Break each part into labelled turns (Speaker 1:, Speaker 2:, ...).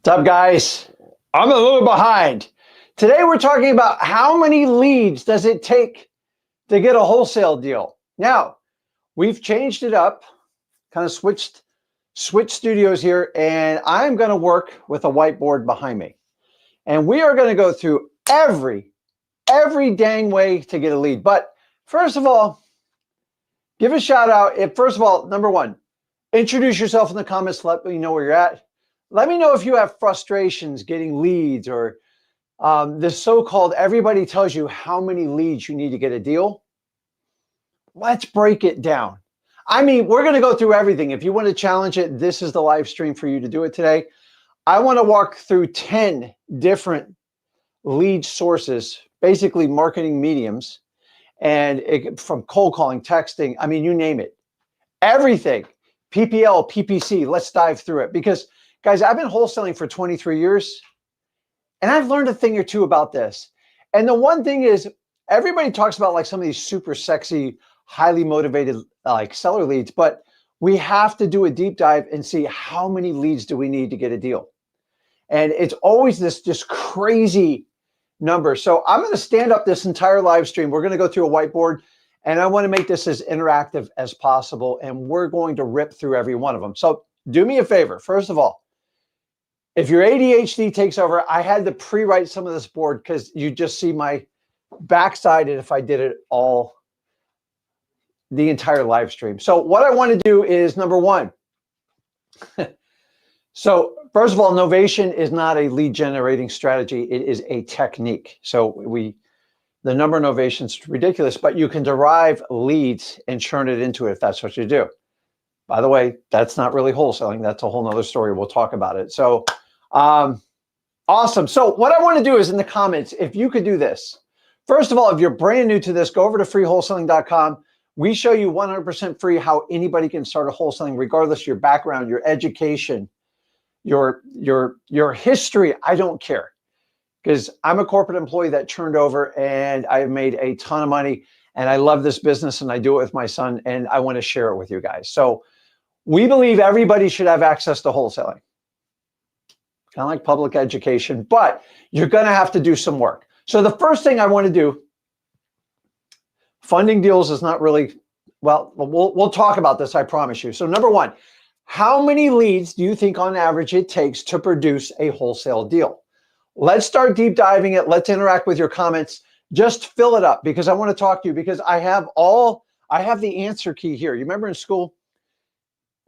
Speaker 1: What's up, guys? I'm a little behind. Today, we're talking about how many leads does it take to get a wholesale deal. Now, we've changed it up, kind of switched studios here, and I'm going to work with a whiteboard behind me. And we are going to go through every dang way to get a lead. But first of all, give a shout out. First of all, number one, introduce yourself in the comments. Let me know where you're at. Let me know if you have frustrations getting leads or this so-called everybody tells you how many leads you need to get a deal. Let's break it down. I mean, we're going to go through everything. If you want to challenge it, this is the live stream for you to do it today. I want to walk through 10 different lead sources, basically marketing mediums, and from cold calling, texting, I mean, you name it. Everything, PPL, PPC, let's dive through it because guys, I've been wholesaling for 23 years, and I've learned a thing or two about this. And the one thing is, everybody talks about like some of these super sexy, highly motivated like seller leads, but we have to do a deep dive and see how many leads do we need to get a deal. And it's always this just crazy number. So I'm going to stand up this entire live stream. We're going to go through a whiteboard, and I want to make this as interactive as possible, and we're going to rip through every one of them. So do me a favor. First of all, if your ADHD takes over, I had to pre-write some of this board because you just see my backside and if I did it all, the entire live stream. So what I want to do is number one. So first of all, novation is not a lead generating strategy. It is a technique. So the number of novation is ridiculous, but you can derive leads and churn it into it if that's what you do. By the way, that's not really wholesaling. That's a whole nother story. We'll talk about it. So awesome. So what I want to do is in the comments, if you could do this. First of all, if you're brand new to this, go over to freewholesaling.com. We show you 100% free how anybody can start a wholesaling, regardless of your background, your education, your history. I don't care because I'm a corporate employee that turned over and I've made a ton of money and I love this business and I do it with my son and I want to share it with you guys. So we believe everybody should have access to wholesaling. Kind of like public education, but you're going to have to do some work. So the first thing I want to do, funding deals is not really, well, we'll talk about this, I promise you. So number one, how many leads do you think on average it takes to produce a wholesale deal? Let's start deep diving it. Let's interact with your comments. Just fill it up because I want to talk to you because I have the answer key here. You remember in school,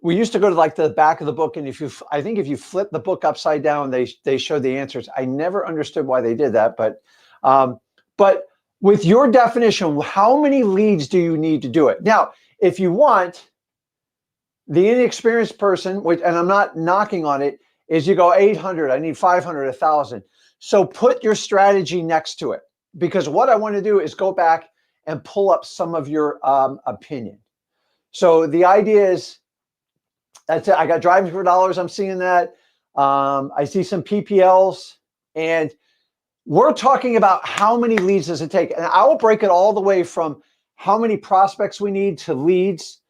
Speaker 1: we used to go to like the back of the book, and I think if you flip the book upside down, they showed the answers. I never understood why they did that, but with your definition, how many leads do you need to do it? Now, if you want the inexperienced person, and I'm not knocking on it, is you go 800, I need 500, 1,000. So put your strategy next to it because what I want to do is go back and pull up some of your opinion. So the idea is, that's it. I got driving for dollars. I'm seeing that. I see some PPLs, and we're talking about how many leads does it take. And I will break it all the way from how many prospects we need to leads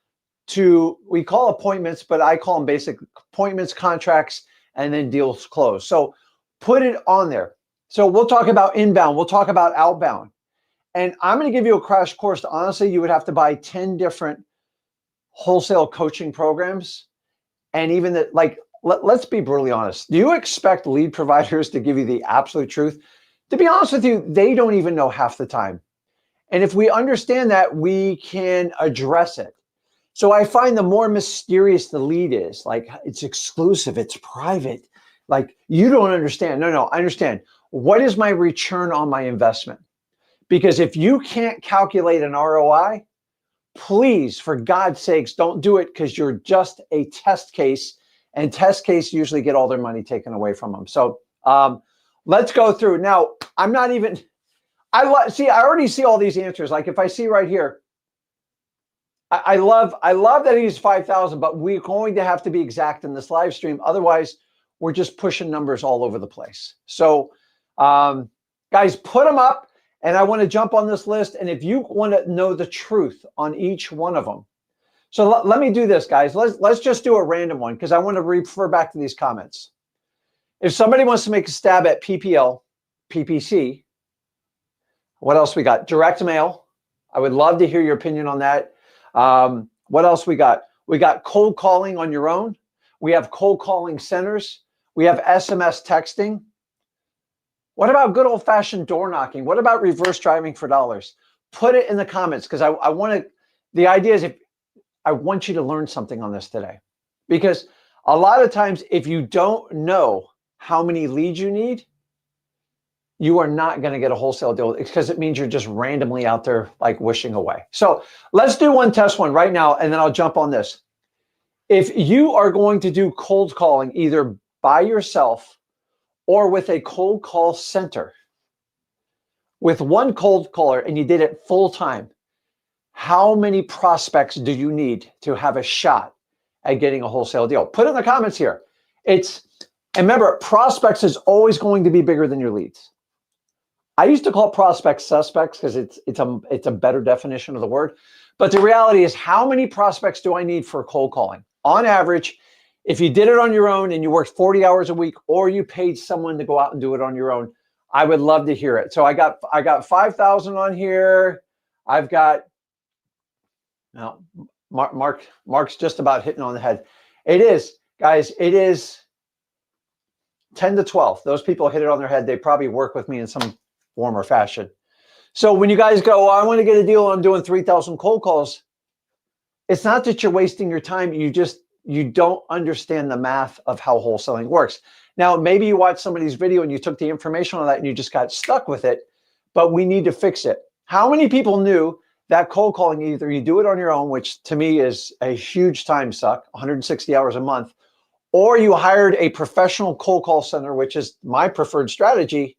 Speaker 1: to, we call appointments, but I call them basic appointments, contracts, and then deals closed. So put it on there. So we'll talk about inbound. We'll talk about outbound. And I'm going to give you a crash course. Honestly, you would have to buy 10 different wholesale coaching programs. And even that, like, let's be brutally honest. Do you expect lead providers to give you the absolute truth? To be honest with you, they don't even know half the time. And if we understand that, we can address it. So I find the more mysterious the lead is, like it's exclusive, it's private, like you don't understand. No, I understand. What is my return on my investment? Because if you can't calculate an ROI, please, for God's sakes, don't do it because you're just a test case, and test case usually get all their money taken away from them. So let's go through. Now, I'm not even, I already see all these answers. Like if I see right here, I love that he's 5,000, but we're going to have to be exact in this live stream. Otherwise, we're just pushing numbers all over the place. So guys, put them up. And I want to jump on this list. And if you want to know the truth on each one of them. So let me do this, guys. Let's just do a random one because I want to refer back to these comments. If somebody wants to make a stab at PPL, PPC, what else we got? Direct mail. I would love to hear your opinion on that. What else we got? We got cold calling on your own. We have cold calling centers. We have SMS texting. What about good old-fashioned door knocking? What about reverse driving for dollars? Put it in the comments, because I want to, the idea is, if I want you to learn something on this today, because a lot of times if you don't know how many leads you need, you are not going to get a wholesale deal, because it means you're just randomly out there like wishing away. So let's do one test one right now, and then I'll jump on this. If you are going to do cold calling either by yourself or with a cold call center, with one cold caller, and you did it full time, how many prospects do you need to have a shot at getting a wholesale deal? Put it in the comments here. And remember, prospects is always going to be bigger than your leads. I used to call prospects suspects because it's a better definition of the word. But the reality is, how many prospects do I need for cold calling? On average, if you did it on your own and you worked 40 hours a week, or you paid someone to go out and do it on your own, I would love to hear it. So I got 5,000 on here. I've got, now Mark's just about hitting on the head. It is, guys, it is 10 to 12. Those people hit it on their head. They probably work with me in some form or fashion. So when you guys go, I want to get a deal, I'm doing 3,000 cold calls, it's not that you're wasting your time. You don't understand the math of how wholesaling works. Now, maybe you watched somebody's video and you took the information on that and you just got stuck with it, but we need to fix it. How many people knew that cold calling, either you do it on your own, which to me is a huge time suck, 160 hours a month, or you hired a professional cold call center, which is my preferred strategy?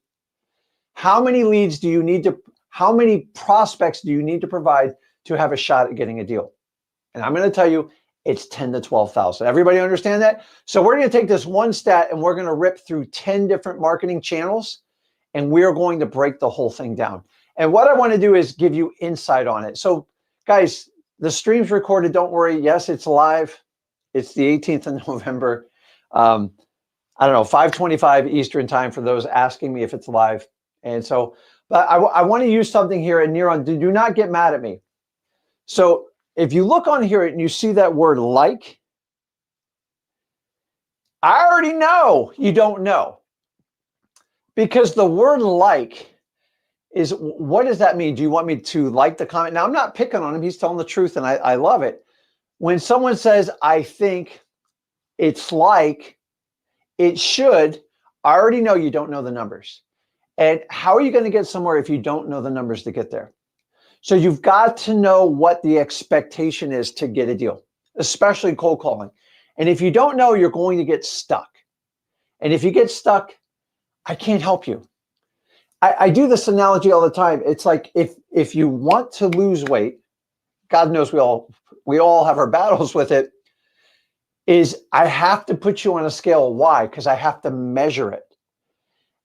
Speaker 1: How many leads do you need to, how many prospects do you need to provide to have a shot at getting a deal? And I'm going to tell you, it's 10 to 12,000. Everybody understand that? So we're going to take this one stat and we're going to rip through 10 different marketing channels, and we're going to break the whole thing down. And what I want to do is give you insight on it. So guys, the stream's recorded. Don't worry. Yes, it's live. It's the 18th of November. I don't know, 5:25 Eastern time for those asking me if it's live. And so, but I want to use something here, and Neron, do not get mad at me. So if you look on here and you see that word like, I already know you don't know, because the word like is, what does that mean? Do you want me to like the comment? Now, I'm not picking on him. He's telling the truth, and I love it. When someone says, I think it's like, it should, I already know you don't know the numbers. And how are you going to get somewhere if you don't know the numbers to get there? So you've got to know what the expectation is to get a deal, especially cold calling. And if you don't know, you're going to get stuck. And if you get stuck, I can't help you. I do this analogy all the time. It's like if you want to lose weight, God knows we all have our battles with it, is I have to put you on a scale. Why? Because I have to measure it.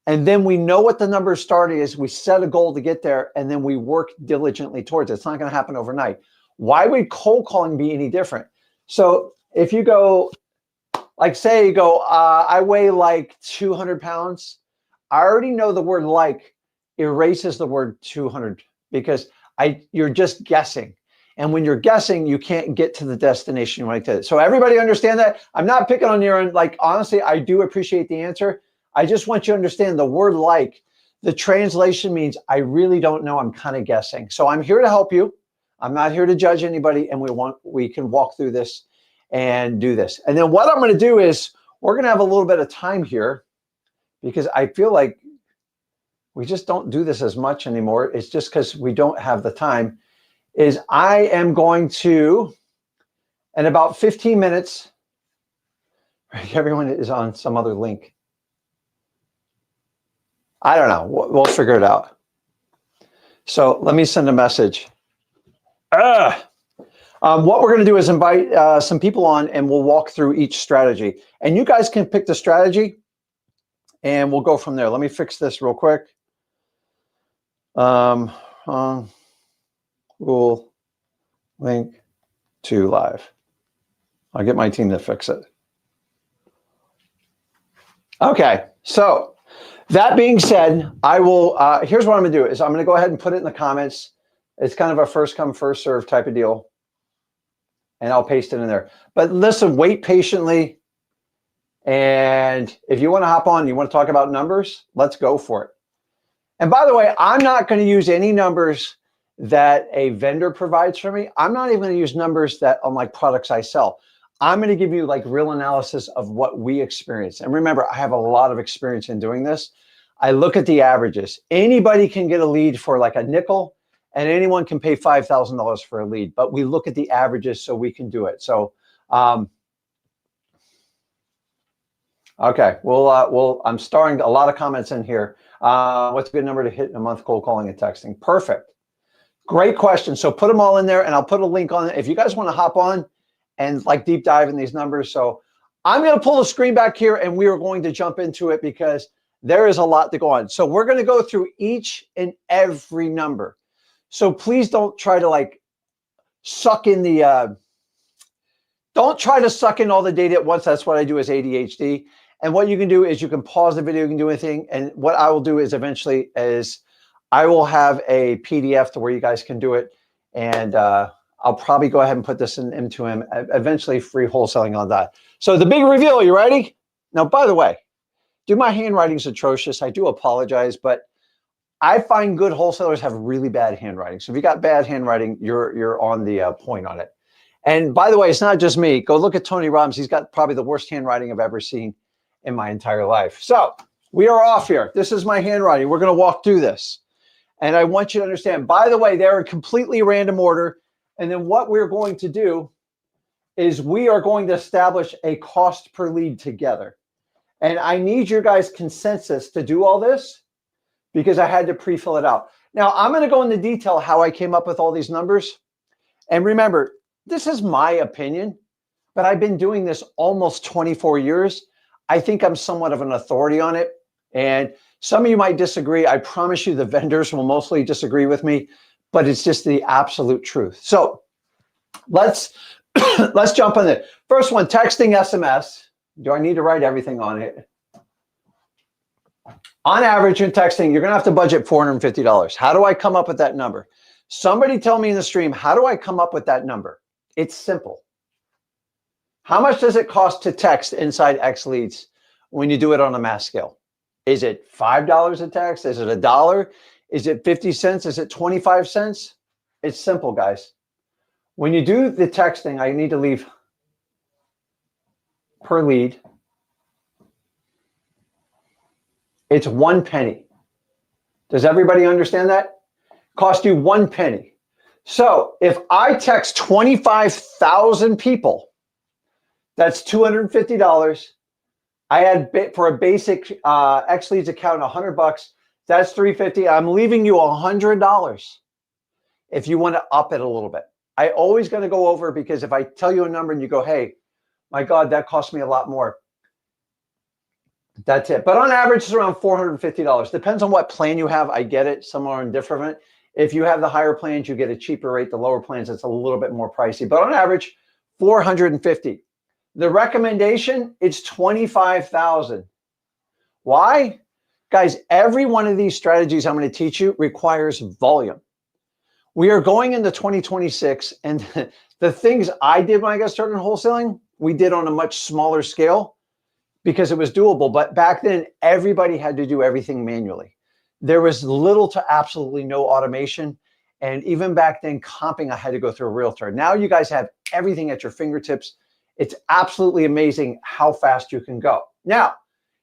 Speaker 1: And then we know what the number starting is. We set a goal to get there, and then we work diligently towards it. It's not going to happen overnight. Why would cold calling be any different? So if you go, like say you go, I weigh like 200 pounds. I already know the word like erases the word 200, because you're just guessing. And when you're guessing, you can't get to the destination you want to get. So everybody understand that? I'm not picking on your end. Like, honestly, I do appreciate the answer. I just want you to understand the word like, the translation means I really don't know. I'm kind of guessing. So I'm here to help you. I'm not here to judge anybody. And we can walk through this and do this. And then what I'm going to do is we're going to have a little bit of time here, because I feel like we just don't do this as much anymore. It's just because we don't have the time. Is I am going to, in about 15 minutes, everyone is on some other link. I don't know. We'll figure it out. So let me send a message. What we're going to do is invite some people on, and we'll walk through each strategy. And you guys can pick the strategy, and we'll go from there. Let me fix this real quick. We'll link to live. I'll get my team to fix it. Okay, so that being said, I will, here's what I'm gonna do is I'm gonna go ahead and put it in the comments. It's kind of a first come, first serve type of deal. And I'll paste it in there. But listen, wait patiently. And if you want to hop on, you want to talk about numbers, let's go for it. And by the way, I'm not going to use any numbers that a vendor provides for me. I'm not even going to use numbers that on like products I sell. I'm going to give you like real analysis of what we experience. And remember, I have a lot of experience in doing this. I look at the averages. Anybody can get a lead for like a nickel, and anyone can pay $5,000 for a lead, but we look at the averages so we can do it. So, okay, I'm starring a lot of comments in here. What's a good number to hit in a month cold calling and texting? Perfect. Great question. So put them all in there and I'll put a link on it. If you guys want to hop on and like deep dive in these numbers. So I'm going to pull the screen back here and we are going to jump into it because there is a lot to go on. So we're going to go through each and every number. So please don't try to like suck in the, don't try to suck in all the data at once. That's what I do as ADHD. And what you can do is you can pause the video, you can do anything. And what I will do is eventually is I will have a PDF to where you guys can do it. And I'll probably go ahead and put this into him, eventually free wholesaling on that. So the big reveal, you ready? Now, by the way, my handwriting's atrocious. I do apologize, but I find good wholesalers have really bad handwriting. So if you got bad handwriting, you're on the point on it. And by the way, it's not just me. Go look at Tony Robbins. He's got probably the worst handwriting I've ever seen in my entire life. So we are off here. This is my handwriting. We're going to walk through this. And I want you to understand, by the way, they're in completely random order. And then what we're going to do is we are going to establish a cost per lead together. And I need your guys' consensus to do all this because I had to pre-fill it out. Now, I'm going to go into detail how I came up with all these numbers. And remember, this is my opinion, but I've been doing this almost 24 years. I think I'm somewhat of an authority on it. And some of you might disagree. I promise you the vendors will mostly disagree with me, but it's just the absolute truth. So let's jump on it. First one, texting SMS. Do I need to write everything on it? On average in texting, you're going to have to budget $450. How do I come up with that number? Somebody tell me in the stream, how do I come up with that number? It's simple. How much does it cost to text inside X leads when you do it on a mass scale? Is it $5 a text? Is it $1? Is it 50 cents? Is it 25 cents? It's simple, guys. When you do the texting, I need to leave per lead. It's 1 penny. Does everybody understand that? Cost you 1 penny. So if I text 25,000 people, that's $250. I had for a basic X Leads account, $100. That's $350. I'm leaving you $100 if you want to up it a little bit. I always going to go over because if I tell you a number and you go, hey, my God, that cost me a lot more. That's it. But on average, it's around $450. Depends on what plan you have. I get it. Some are indifferent. If you have the higher plans, you get a cheaper rate. The lower plans, it's a little bit more pricey. But on average, $450. The recommendation, it's $25,000. Why? Guys, every one of these strategies I'm going to teach you requires volume. We are going into 2026, and the things I did when I got started in wholesaling, we did on a much smaller scale because it was doable. But back then, everybody had to do everything manually. There was little to absolutely no automation. And even back then, comping, I had to go through a realtor. Now you guys have everything at your fingertips. It's absolutely amazing how fast you can go. Now,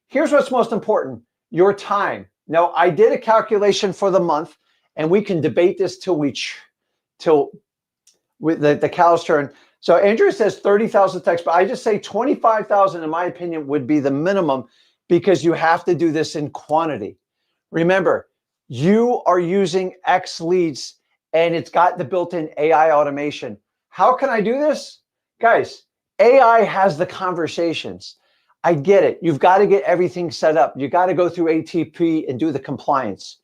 Speaker 1: here's what's most important, your time. Now, I did a calculation for the month, and we can debate this till the cows turn. So Andrew says 30,000 texts, but I just say 25,000, in my opinion, would be the minimum because you have to do this in quantity. Remember, you are using X Leads, and it's got the built-in AI automation. How can I do this? Guys, AI has the conversations. I get it. You've got to get everything set up. You got to go through ATP and do the compliance.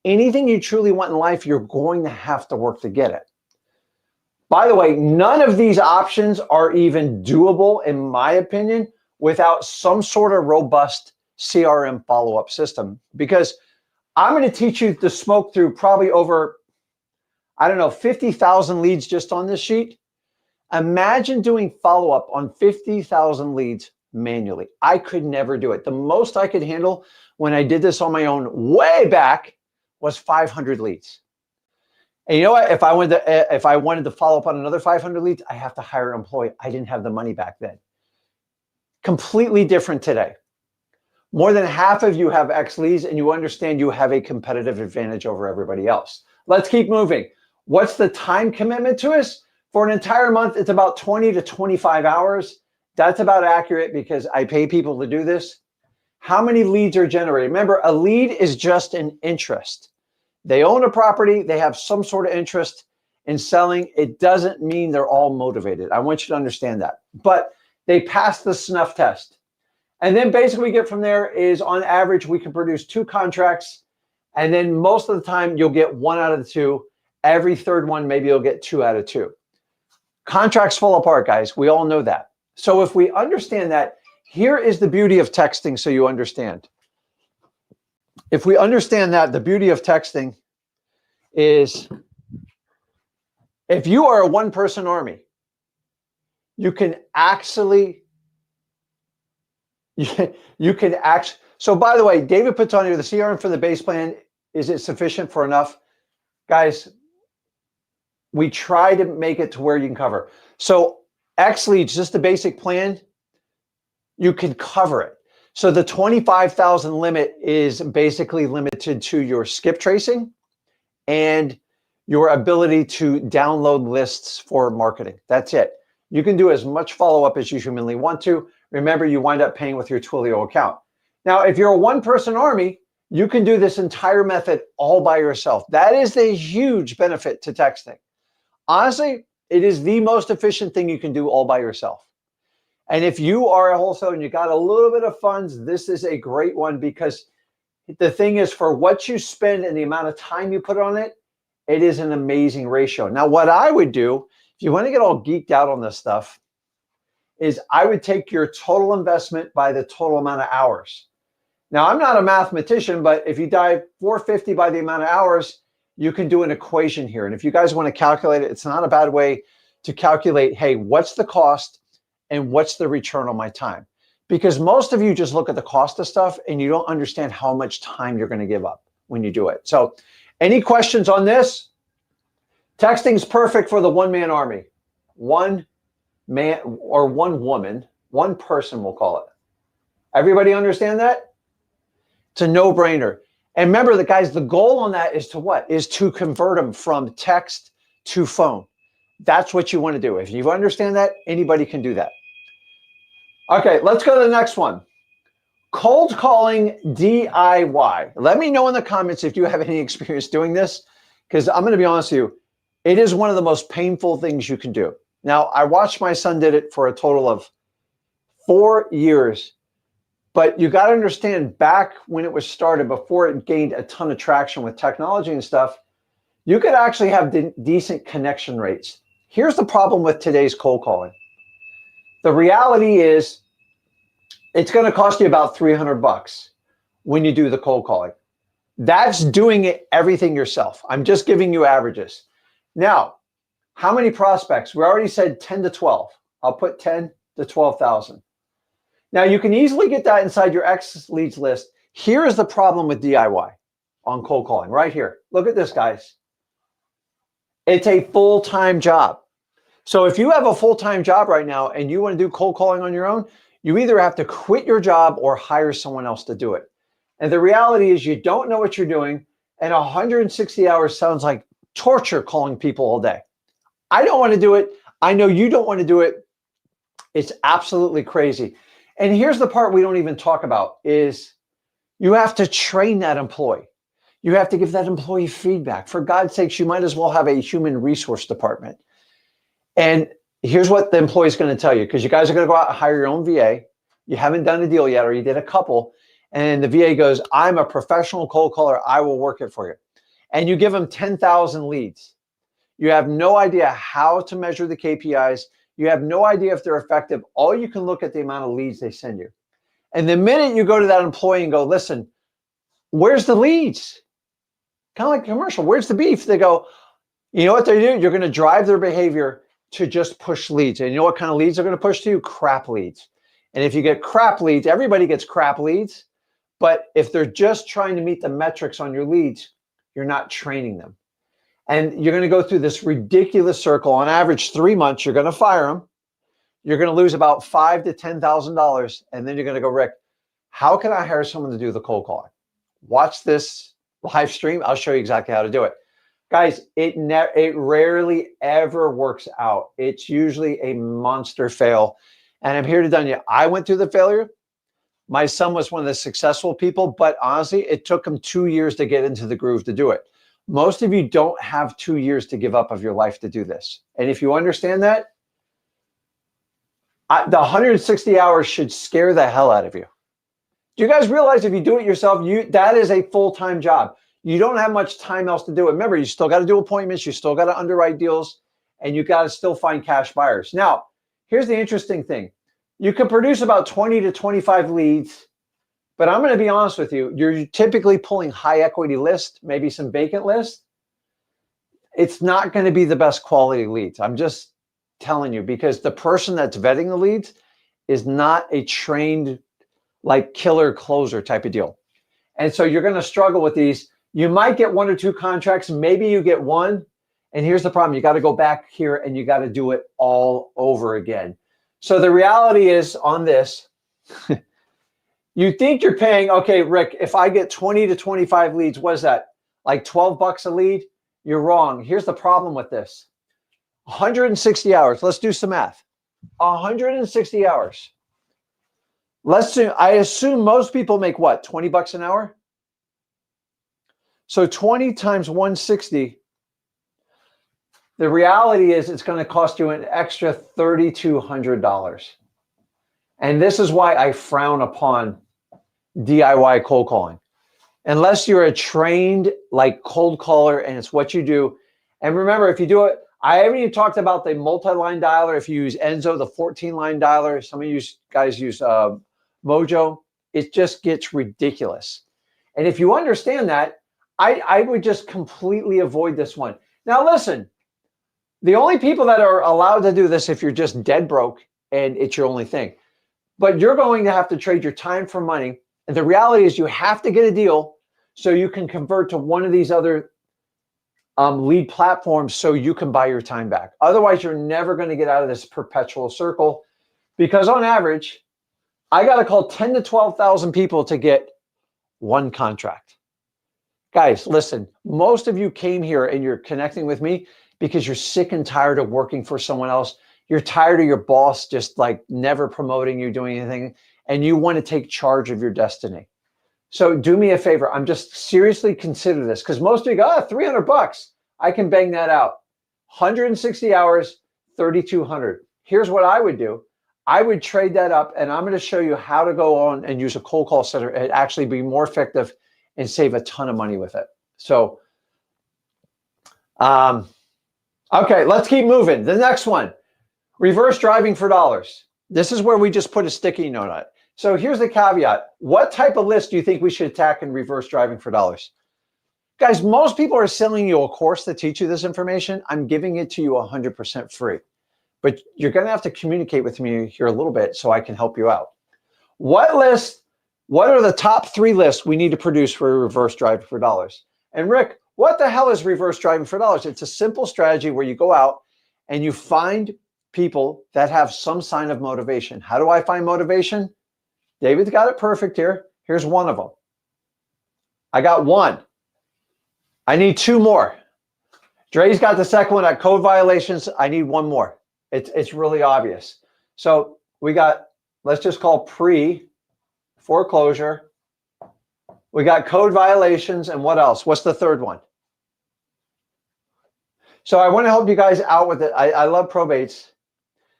Speaker 1: Anything you truly want in life, you're going to have to work to get it. By the way, none of these options are even doable, in my opinion, without some sort of robust CRM follow-up system, because I'm going to teach you to smoke through probably over, I don't know, 50,000 leads just on this sheet. Imagine doing follow-up on 50,000 leads manually. I could never do it. The most I could handle when I did this on my own way back was 500 leads. And you know what? If I wanted to follow up on another 500 leads, I have to hire an employee. I didn't have the money back then. Completely different today. More than half of you have X leads, and you understand you have a competitive advantage over everybody else. Let's keep moving. What's the time commitment to us? For an entire month, it's about 20 to 25 hours. That's about accurate because I pay people to do this. How many leads are generated? Remember, a lead is just an interest. They own a property. They have some sort of interest in selling. It doesn't mean they're all motivated. I want you to understand that. But they pass the snuff test. And then basically we get from there is, on average, we can produce 2 contracts. And then most of the time you'll get 1 out of the 2. Every third one, maybe you'll get 2 out of 2. Contracts fall apart, guys. We all know that. So if we understand that, here is the beauty of texting, so you understand. If we understand that, the beauty of texting is, if you are a one-person army, you can actually, so by the way, David puts on here, the CRM for the base plan, is it sufficient for enough? Guys, we try to make it to where you can cover. So X leads, just the basic plan, you can cover it. So the 25,000 limit is basically limited to your skip tracing and your ability to download lists for marketing. That's it. You can do as much follow-up as you humanly want to. Remember, you wind up paying with your Twilio account. Now, if you're a one-person army, you can do this entire method all by yourself. That is the huge benefit to texting. Honestly, it is the most efficient thing you can do all by yourself. And if you are a wholesaler and you got a little bit of funds, this is a great one, because the thing is, for what you spend and the amount of time you put on it, it is an amazing ratio. Now, what I would do, if you want to get all geeked out on this stuff, is I would take your total investment by the total amount of hours. Now, I'm not a mathematician, but if you dive 450 by the amount of hours, you can do an equation here. And if you guys want to calculate it, it's not a bad way to calculate, hey, what's the cost and what's the return on my time? Because most of you just look at the cost of stuff and you don't understand how much time you're going to give up when you do it. So any questions on this? Texting is perfect for the one-man army. One man or one woman, one person, we'll call it. Everybody understand that? It's a no-brainer. And remember that, guys, the goal on that is to what? Is to convert them from text to phone. That's what you want to do. If you understand that, anybody can do that. Okay, let's go to the next one. Cold calling DIY. Let me know in the comments if you have any experience doing this, because I'm going to be honest with you, it is one of the most painful things you can do. Now, I watched my son did it for a total of 4 years. But you got to understand, back when it was started, before it gained a ton of traction with technology and stuff, you could actually have decent connection rates. Here's the problem with today's cold calling. The reality is it's going to cost you about $300 when you do the cold calling. That's doing it everything yourself. I'm just giving you averages. Now, how many prospects? We already said 10 to 12. I'll put 10 to 12,000. Now, you can easily get that inside your X leads list. Here is the problem with DIY on cold calling right here. Look at this, guys. It's a full-time job. So if you have a full-time job right now and you want to do cold calling on your own, you either have to quit your job or hire someone else to do it. And the reality is you don't know what you're doing, and 160 hours sounds like torture calling people all day. I don't want to do it. I know you don't want to do it. It's absolutely crazy. And here's the part we don't even talk about is you have to train that employee. You have to give that employee feedback. For God's sakes, you might as well have a human resource department. And here's what the employee is going to tell you, because you guys are going to go out and hire your own VA. You haven't done a deal yet, or you did a couple. And the VA goes, I'm a professional cold caller. I will work it for you. And you give them 10,000 leads. You have no idea how to measure the KPIs. You have no idea if they're effective. All you can look at the amount of leads they send you. And the minute you go to that employee and go, listen, where's the leads? Kind of like a commercial, where's the beef? They go, you know what they do? You're going to drive their behavior to just push leads. And you know what kind of leads they're going to push to you? Crap leads. And if you get crap leads, everybody gets crap leads. But if they're just trying to meet the metrics on your leads, you're not training them. And you're going to go through this ridiculous circle. On average, 3 months, you're going to fire them. You're going to lose about $5,000 to $10,000. And then you're going to go, Rick, how can I hire someone to do the cold calling? Watch this live stream. I'll show you exactly how to do it. Guys, it rarely ever works out. It's usually a monster fail. And I'm here to tell you, I went through the failure. My son was one of the successful people, but honestly, it took him 2 years to get into the groove to do it. Most of you don't have 2 years to give up of your life to do this. And if you understand that, the 160 hours should scare the hell out of you. Do you guys realize if you do it yourself, that is a full-time job. You don't have much time else to do it. Remember, you still got to do appointments. You still got to underwrite deals, and you got to still find cash buyers. Now, here's the interesting thing. You can produce about 20 to 25 leads, but I'm going to be honest with you. You're typically pulling high equity lists, maybe some vacant lists. It's not going to be the best quality leads. I'm just telling you, because the person that's vetting the leads is not a trained, like killer closer type of deal. And so you're going to struggle with these. You might get 1 or 2 contracts. Maybe you get one. And here's the problem. You got to go back here and you got to do it all over again. So the reality is on this, you think you're paying, okay, Rick, if I get 20 to 25 leads, what is that? Like 12 bucks a lead? You're wrong. Here's the problem with this. 160 hours. Let's do some math. 160 hours. I assume most people make what? 20 bucks an hour? So 20 times 160. The reality is it's going to cost you an extra $3,200. And this is why I frown upon DIY cold calling. Unless you're a trained like cold caller and it's what you do. And remember, if you do it, I haven't even talked about the multi-line dialer. If you use Enzo, the 14-line dialer, some of you guys use Mojo, it just gets ridiculous. And if you understand that, I would just completely avoid this one. Now listen, the only people that are allowed to do this if you're just dead broke and it's your only thing. But you're going to have to trade your time for money. And the reality is you have to get a deal so you can convert to one of these other lead platforms so you can buy your time back. Otherwise, you're never going to get out of this perpetual circle, because on average, I got to call 10 to 12,000 people to get one contract. Guys, listen, most of you came here and you're connecting with me because you're sick and tired of working for someone else. You're tired of your boss just like never promoting you, doing anything, and you want to take charge of your destiny. So do me a favor. I'm just seriously consider this, because most of you go, 300 bucks. I can bang that out. 160 hours, 3,200. Here's what I would do. I would trade that up, and I'm going to show you how to go on and use a cold call center and actually be more effective and save a ton of money with it. So, okay, let's keep moving. The next one, reverse driving for dollars. This is where we just put a sticky note on it. So here's the caveat. What type of list do you think we should attack in reverse driving for dollars? Guys, most people are selling you a course to teach you this information. I'm giving it to you 100% free. But you're going to have to communicate with me here a little bit so I can help you out. What are the top 3 lists we need to produce for reverse driving for dollars? And Rick, what the hell is reverse driving for dollars? It's a simple strategy where you go out and you find people that have some sign of motivation. How do I find motivation? David's got it perfect here. Here's one of them. I got one. I need 2 more. Dre's got the second one at code violations. I need 1 more. It's really obvious. So we got, let's just call pre-foreclosure. We got code violations, and what else? What's the third one? So I want to help you guys out with it. I love probates.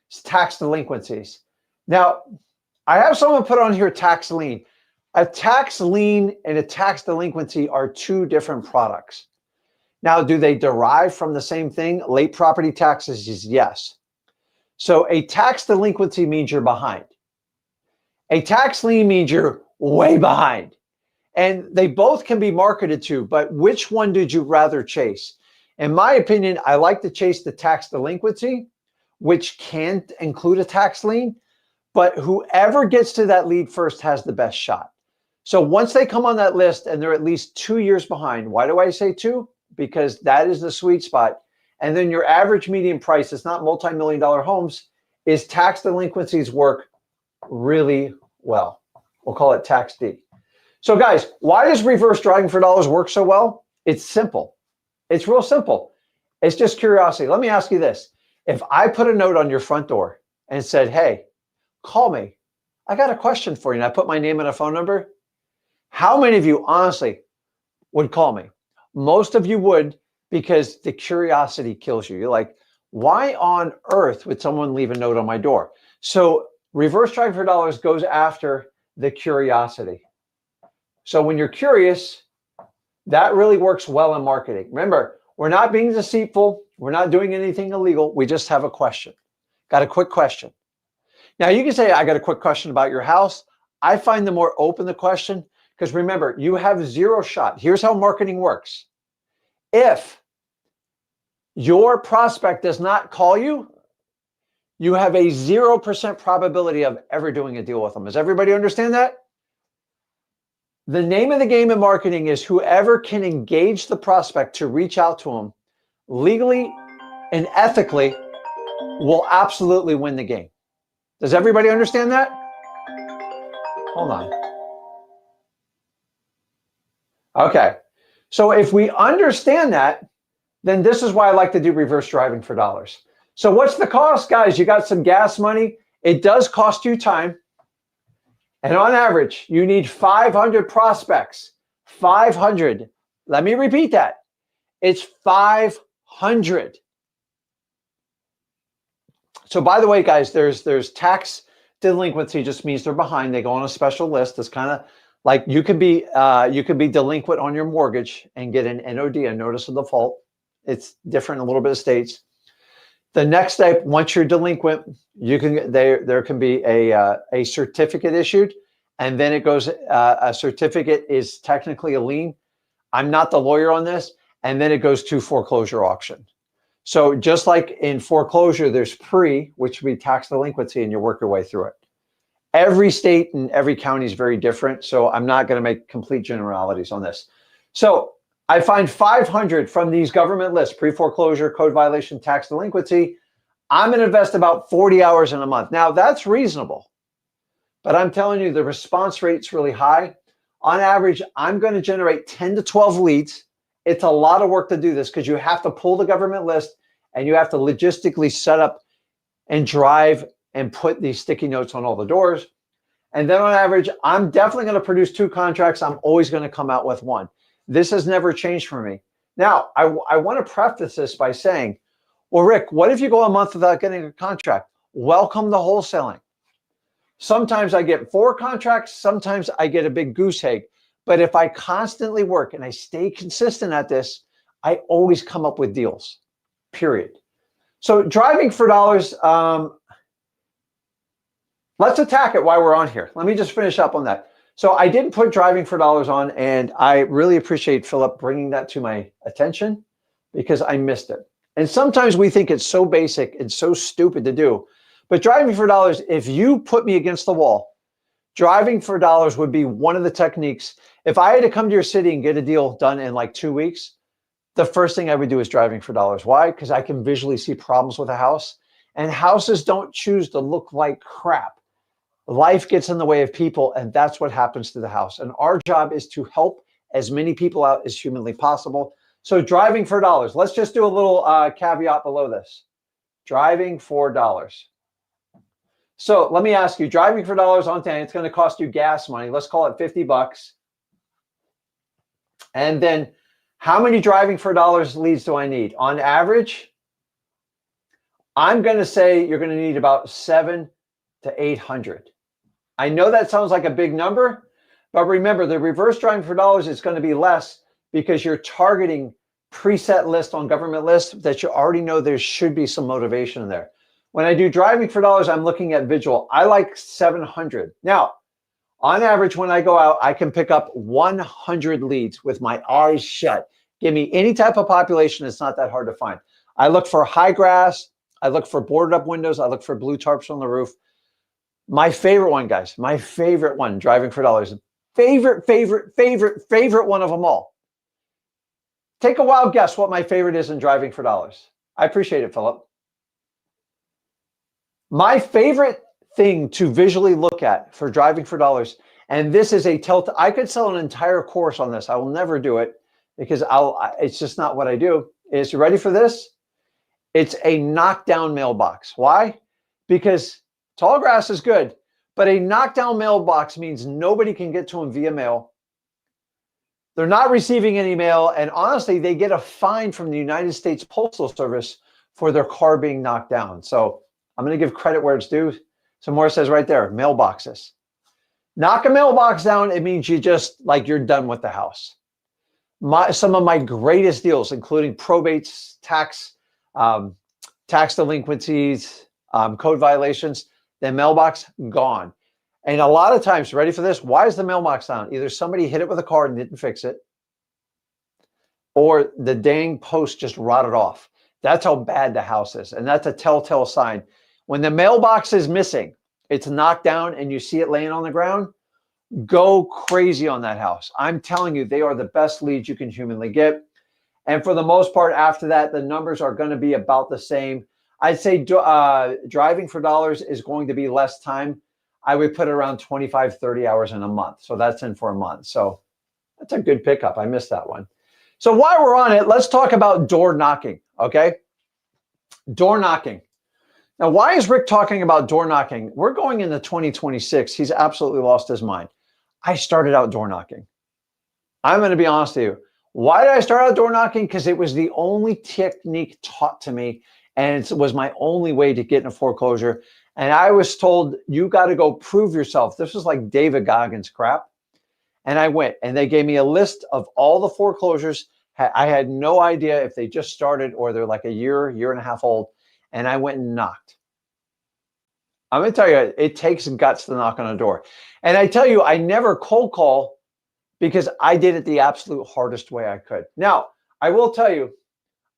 Speaker 1: It's tax delinquencies. Now, I have someone put on here tax lien. A tax lien and a tax delinquency are 2 different products. Now, do they derive from the same thing? Late property taxes is yes. So a tax delinquency means you're behind. A tax lien means you're way behind. And they both can be marketed to, but which one did you rather chase? In my opinion, I like to chase the tax delinquency, which can include a tax lien, but whoever gets to that lead first has the best shot. So once they come on that list and they're at least 2 years behind, why do I say 2? Because that is the sweet spot. And then your average median price, it's not multi-million-dollar homes, is tax delinquencies work really well. We'll call it tax D. So guys, why does reverse driving for dollars work so well? It's simple. It's real simple. It's just curiosity. Let me ask you this. If I put a note on your front door and said, hey, call me, I got a question for you, and I put my name and a phone number, how many of you honestly would call me? Most of you would, because the curiosity kills you. You're like, why on earth would someone leave a note on my door? So reverse driving for dollars goes after the curiosity. So when you're curious, that really works well in marketing. Remember, we're not being deceitful. We're not doing anything illegal. We just have a question. Got a quick question. Now you can say, I got a quick question about your house. I find the more open the question, because remember, you have zero shot. Here's how marketing works. If your prospect does not call you, you have a 0% probability of ever doing a deal with them. Does everybody understand that? The name of the game in marketing is whoever can engage the prospect to reach out to them legally and ethically will absolutely win the game. Does everybody understand that? Hold on. Okay. So if we understand that, then this is why I like to do reverse driving for dollars. So what's the cost, guys? You got some gas money. It does cost you time. And on average, you need 500 prospects. 500. Let me repeat that. It's 500. So by the way, guys, there's tax delinquency, just means they're behind. They go on a special list. It's kind of like you could be delinquent on your mortgage and get an NOD, a notice of default. It's different in a little bit of states. The next step, once you're delinquent, you can there can be a certificate issued, and then it goes. A certificate is technically a lien. I'm not the lawyer on this, and then it goes to foreclosure auction. So just like in foreclosure, there's pre, which would be tax delinquency, and you work your way through it. Every state and every county is very different, so I'm not going to make complete generalities on this. So I find 500 from these government lists, pre-foreclosure, code violation, tax delinquency. I'm going to invest about 40 hours in a month. Now, that's reasonable, but I'm telling you, the response rate's really high. On average, I'm going to generate 10 to 12 leads. It's a lot of work to do this because you have to pull the government list and you have to logistically set up and drive and put these sticky notes on all the doors. And then on average, I'm definitely going to produce 2 contracts. I'm always going to come out with 1. This has never changed for me. Now, I want to preface this by saying, well, Rick, what if you go a month without getting a contract? Welcome to wholesaling. Sometimes I get 4 contracts. Sometimes I get a big goose egg. But if I constantly work and I stay consistent at this, I always come up with deals, period. So driving for dollars, let's attack it while we're on here. Let me just finish up on that. So I didn't put driving for dollars on, and I really appreciate Philip bringing that to my attention because I missed it. And sometimes we think it's so basic and so stupid to do. But driving for dollars, if you put me against the wall, driving for dollars would be one of the techniques. If I had to come to your city and get a deal done in like 2 weeks, the first thing I would do is driving for dollars. Why? Because I can visually see problems with a house, and houses don't choose to look like crap. Life gets in the way of people, and that's what happens to the house. And our job is to help as many people out as humanly possible. So driving for dollars. Let's just do a little caveat below this. Driving for dollars. So let me ask you, driving for dollars on 10, it's going to cost you gas money. Let's call it 50 bucks. And then how many driving for dollars leads do I need? On average, I'm going to say you're going to need about 700 to 800. I know that sounds like a big number, but remember, the reverse driving for dollars is going to be less because you're targeting preset lists on government lists that you already know there should be some motivation in there. When I do driving for dollars, I'm looking at visual. I like 700. Now, On average, when I go out, I can pick up 100 leads with my eyes shut. Give me any type of population. It's not that hard to find. I look for high grass. I look for boarded up windows. I look for blue tarps on the roof. My favorite one, guys, my favorite one, driving for dollars. Favorite one of them all. Take a wild guess what my favorite is in driving for dollars. I appreciate it, Philip. My favorite thing to visually look at for driving for dollars, and this is a telltale. I could sell an entire course on this. I will never do it because it's just not what I do. Is you ready for this? It's a knockdown mailbox. Why? Because tall grass is good, but a knockdown mailbox means nobody can get to them via mail. They're not receiving any mail, and honestly, they get a fine from the United States Postal Service for their car being knocked down. So I'm going to give credit where it's due. So more says right there, mailboxes. Knock a mailbox down, it means you're done with the house. Some of my greatest deals, including probates, tax delinquencies, code violations, the mailbox gone. And a lot of times, ready for this? Why is the mailbox down? Either somebody hit it with a car and didn't fix it, or the dang post just rotted off. That's how bad the house is. And that's a telltale sign. When the mailbox is missing, it's knocked down and you see it laying on the ground, go crazy on that house. I'm telling you, they are the best leads you can humanly get. And for the most part, after that, the numbers are going to be about the same. I'd say driving for dollars is going to be less time. I would put around 25, 30 hours in a month. So that's in for a month. So that's a good pickup. I missed that one. So while we're on it, let's talk about door knocking, okay? Door knocking. Now, why is Rick talking about door knocking? We're going into 2026. He's absolutely lost his mind. I started out door knocking. I'm going to be honest with you. Why did I start out door knocking? Because it was the only technique taught to me, and it was my only way to get in a foreclosure. And I was told, you got to go prove yourself. This was like David Goggins crap. And I went, and they gave me a list of all the foreclosures. I had no idea if they just started or they're like a year and a half old. And I went and knocked. I'm going to tell you, it takes guts to knock on a door. And I tell you, I never cold call because I did it the absolute hardest way I could. Now, I will tell you,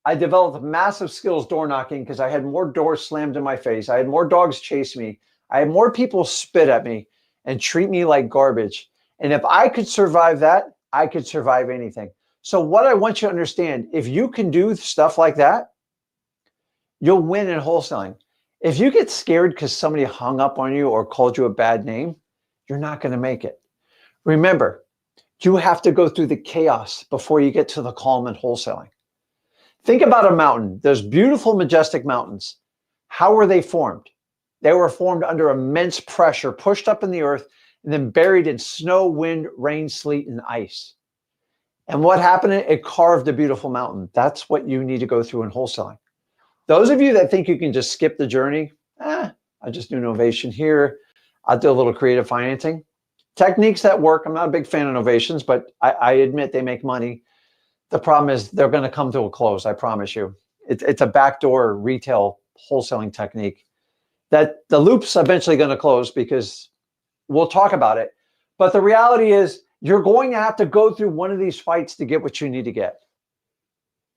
Speaker 1: I developed massive skills door knocking because I had more doors slammed in my face. I had more dogs chase me. I had more people spit at me and treat me like garbage. And if I could survive that, I could survive anything. So what I want you to understand, if you can do stuff like that, you'll win in wholesaling. If you get scared because somebody hung up on you or called you a bad name, you're not going to make it. Remember, you have to go through the chaos before you get to the calm in wholesaling. Think about a mountain. Those beautiful, majestic mountains. How were they formed? They were formed under immense pressure, pushed up in the earth, and then buried in snow, wind, rain, sleet, and ice. And what happened? It carved a beautiful mountain. That's what you need to go through in wholesaling. Those of you that think you can just skip the journey, I just do innovation here. I'll do a little creative financing. Techniques that work. I'm not a big fan of innovations, but I admit they make money. The problem is they're going to come to a close, I promise you. It's a backdoor retail wholesaling technique that the loop's eventually going to close because we'll talk about it. But the reality is you're going to have to go through one of these fights to get what you need to get.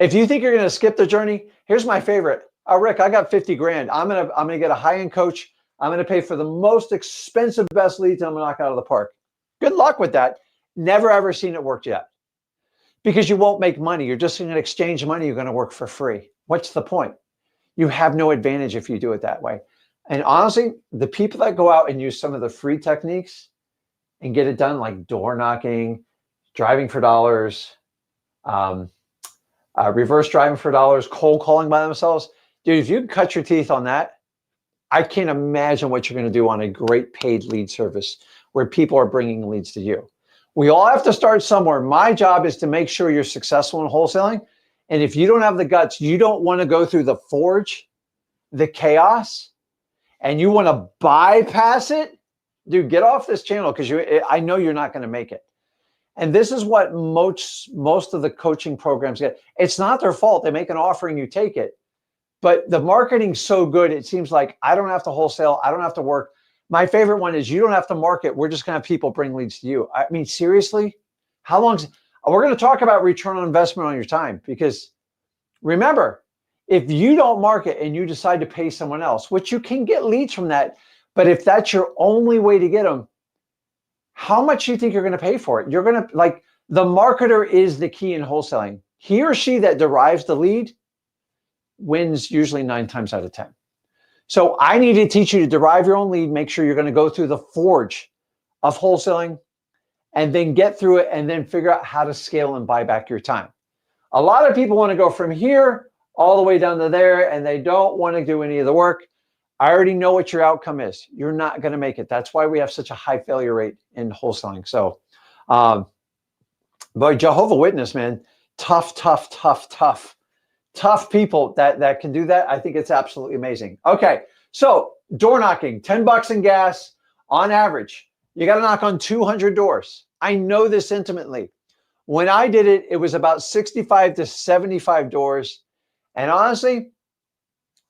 Speaker 1: If you think you're going to skip the journey, here's my favorite. Oh, Rick, I got 50 grand. I'm gonna get a high-end coach. I'm going to pay for the most expensive, best leads, and I'm going to knock it out of the park. Good luck with that. Never, ever seen it work yet. Because you won't make money. You're just going to exchange money. You're going to work for free. What's the point? You have no advantage if you do it that way. And honestly, the people that go out and use some of the free techniques and get it done, like door knocking, driving for dollars, reverse driving for dollars, cold calling by themselves, dude, if you can cut your teeth on that, I can't imagine what you're going to do on a great paid lead service where people are bringing leads to you. We all have to start somewhere. My job is to make sure you're successful in wholesaling. And if you don't have the guts, you don't want to go through the forge, the chaos, and you want to bypass it, dude, get off this channel because I know you're not going to make it. And this is what most of the coaching programs get. It's not their fault. They make an offering, you take it. But the marketing's so good, it seems like I don't have to wholesale. I don't have to work. My favorite one is you don't have to market. We're just going to have people bring leads to you. I mean, seriously, how long? We're going to talk about return on investment on your time, because remember, if you don't market and you decide to pay someone else, which you can get leads from that, but if that's your only way to get them, how much do you think you're going to pay for it? You're going to, like, the marketer is the key in wholesaling. He or she that derives the lead wins usually 9 times out of 10. So I need to teach you to derive your own lead, make sure you're going to go through the forge of wholesaling, and then get through it and then figure out how to scale and buy back your time. A lot of people want to go from here all the way down to there, and they don't want to do any of the work. I already know what your outcome is. You're not going to make it. That's why we have such a high failure rate in wholesaling. So, but Jehovah's Witness, man, tough people that can do that. I think it's absolutely amazing. Okay, so door knocking, $10 in gas on average. You got to knock on 200 doors. I know this intimately. When I did it, it was about 65 to 75 doors. And honestly,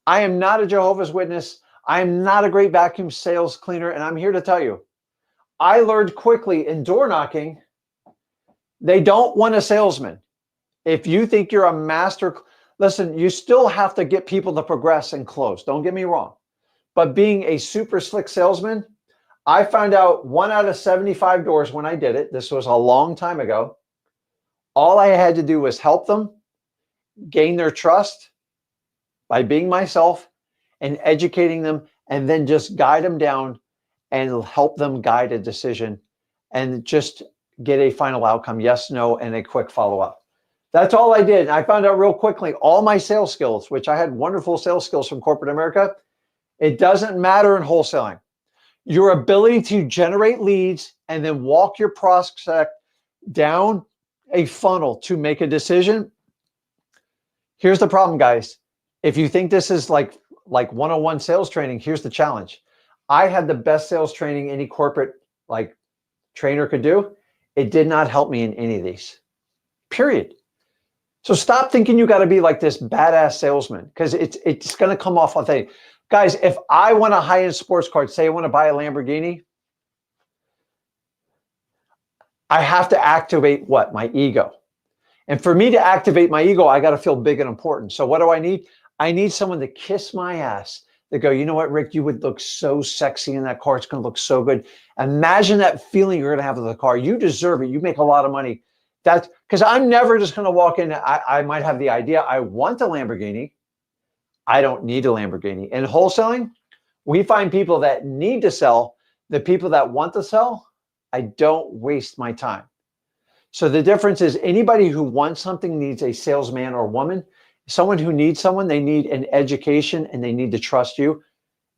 Speaker 1: I am not a Jehovah's Witness. I am not a great vacuum sales cleaner. And I'm here to tell you, I learned quickly in door knocking, they don't want a salesman. If you think you're a master, listen, you still have to get people to progress and close. Don't get me wrong. But being a super slick salesman, I found out 1 out of 75 doors when I did it. This was a long time ago. All I had to do was help them gain their trust by being myself and educating them, and then just guide them down and help them guide a decision and just get a final outcome, yes, no, and a quick follow-up. That's all I did. I found out real quickly all my sales skills, which I had wonderful sales skills from corporate America. It doesn't matter in wholesaling. Your ability to generate leads and then walk your prospect down a funnel to make a decision. Here's the problem, guys. If you think this is like 101 sales training, here's the challenge. I had the best sales training any corporate trainer could do. It did not help me in any of these, period. So stop thinking you got to be like this badass salesman, because it's going to come off authentic. Guys, if I want a high-end sports car, say I want to buy a Lamborghini, I have to activate what? My ego. And for me to activate my ego, I got to feel big and important. So what do I need? I need someone to kiss my ass. They go, you know what, Rick, you would look so sexy in that car. It's going to look so good. Imagine that feeling you're going to have with the car. You deserve it. You make a lot of money. That's because I'm never just going to walk in. I might have the idea. I want a Lamborghini. I don't need a Lamborghini. In wholesaling, we find people that need to sell. The people that want to sell, I don't waste my time. So the difference is anybody who wants something needs a salesman or woman. Someone who needs someone, they need an education and they need to trust you.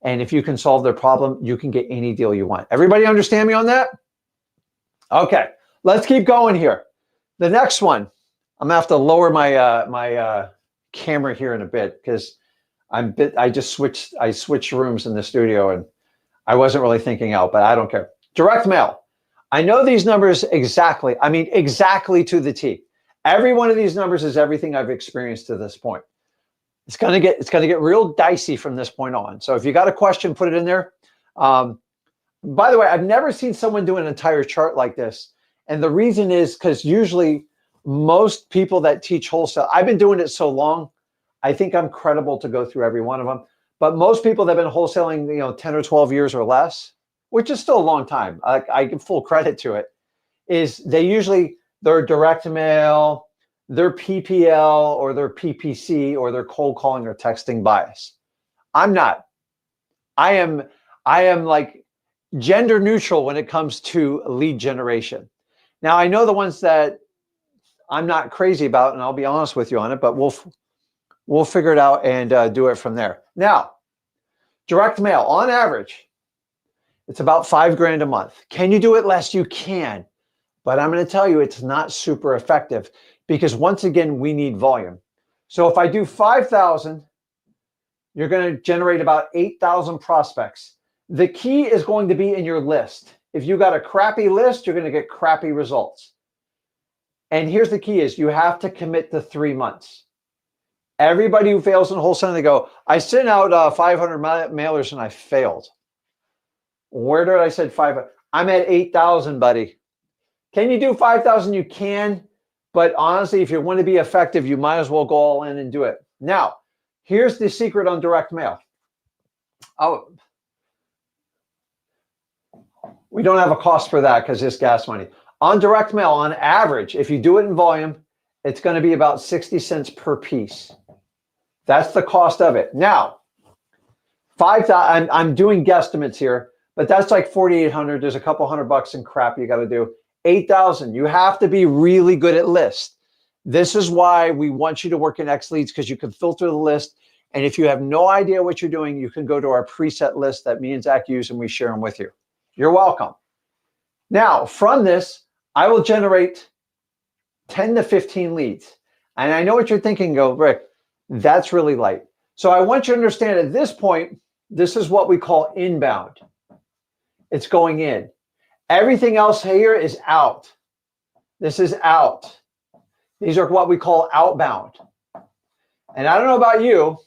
Speaker 1: And if you can solve their problem, you can get any deal you want. Everybody understand me on that? Okay, let's keep going here. The next one, I'm gonna have to lower my camera here in a bit because I switched rooms in the studio and I wasn't really thinking out, but I don't care. Direct mail. I know these numbers exactly. I mean, exactly to the T. Every one of these numbers is everything I've experienced to this point. It's gonna get real dicey from this point on. So if you got a question, put it in there. By the way, I've never seen someone do an entire chart like this. And the reason is because usually most people that teach wholesale, I've been doing it so long, I think I'm credible to go through every one of them. But most people that have been wholesaling, 10 or 12 years or less, which is still a long time, I give full credit to it, is they're direct mail, their PPL or their PPC or their cold calling or texting bias. I'm not. I am like gender neutral when it comes to lead generation. Now, I know the ones that I'm not crazy about, and I'll be honest with you on it, but we'll figure it out and do it from there. Now, direct mail, on average, it's about $5,000 a month. Can you do it less? You can. But I'm going to tell you it's not super effective because once again, we need volume. So if I do 5,000, you're going to generate about 8,000 prospects. The key is going to be in your list. If you got a crappy list, you're going to get crappy results. And here's the key is you have to commit to 3 months. Everybody who fails in wholesaling, they go, I sent out 500 mailers and I failed. Where did I said 5? I'm at 8,000, buddy. Can you do 5,000? You can. But honestly, if you want to be effective, you might as well go all in and do it. Now, here's the secret on direct mail. Oh, we don't have a cost for that because it's gas money. On direct mail, on average, if you do it in volume, it's going to be about 60 cents per piece. That's the cost of it. Now, 5,000, I'm doing guesstimates here, but that's like 4,800. There's a couple $100 in crap you got to do. 8,000, you have to be really good at list. This is why we want you to work in X Leads, because you can filter the list. And if you have no idea what you're doing, you can go to our preset list that me and Zach use and we share them with you. You're welcome. Now, from this, I will generate 10 to 15 leads. And I know what you're thinking, go, Rick, that's really light. So I want you to understand at this point, this is what we call inbound. It's going in. Everything else here is out. This is out. These are what we call outbound. And I don't know about you,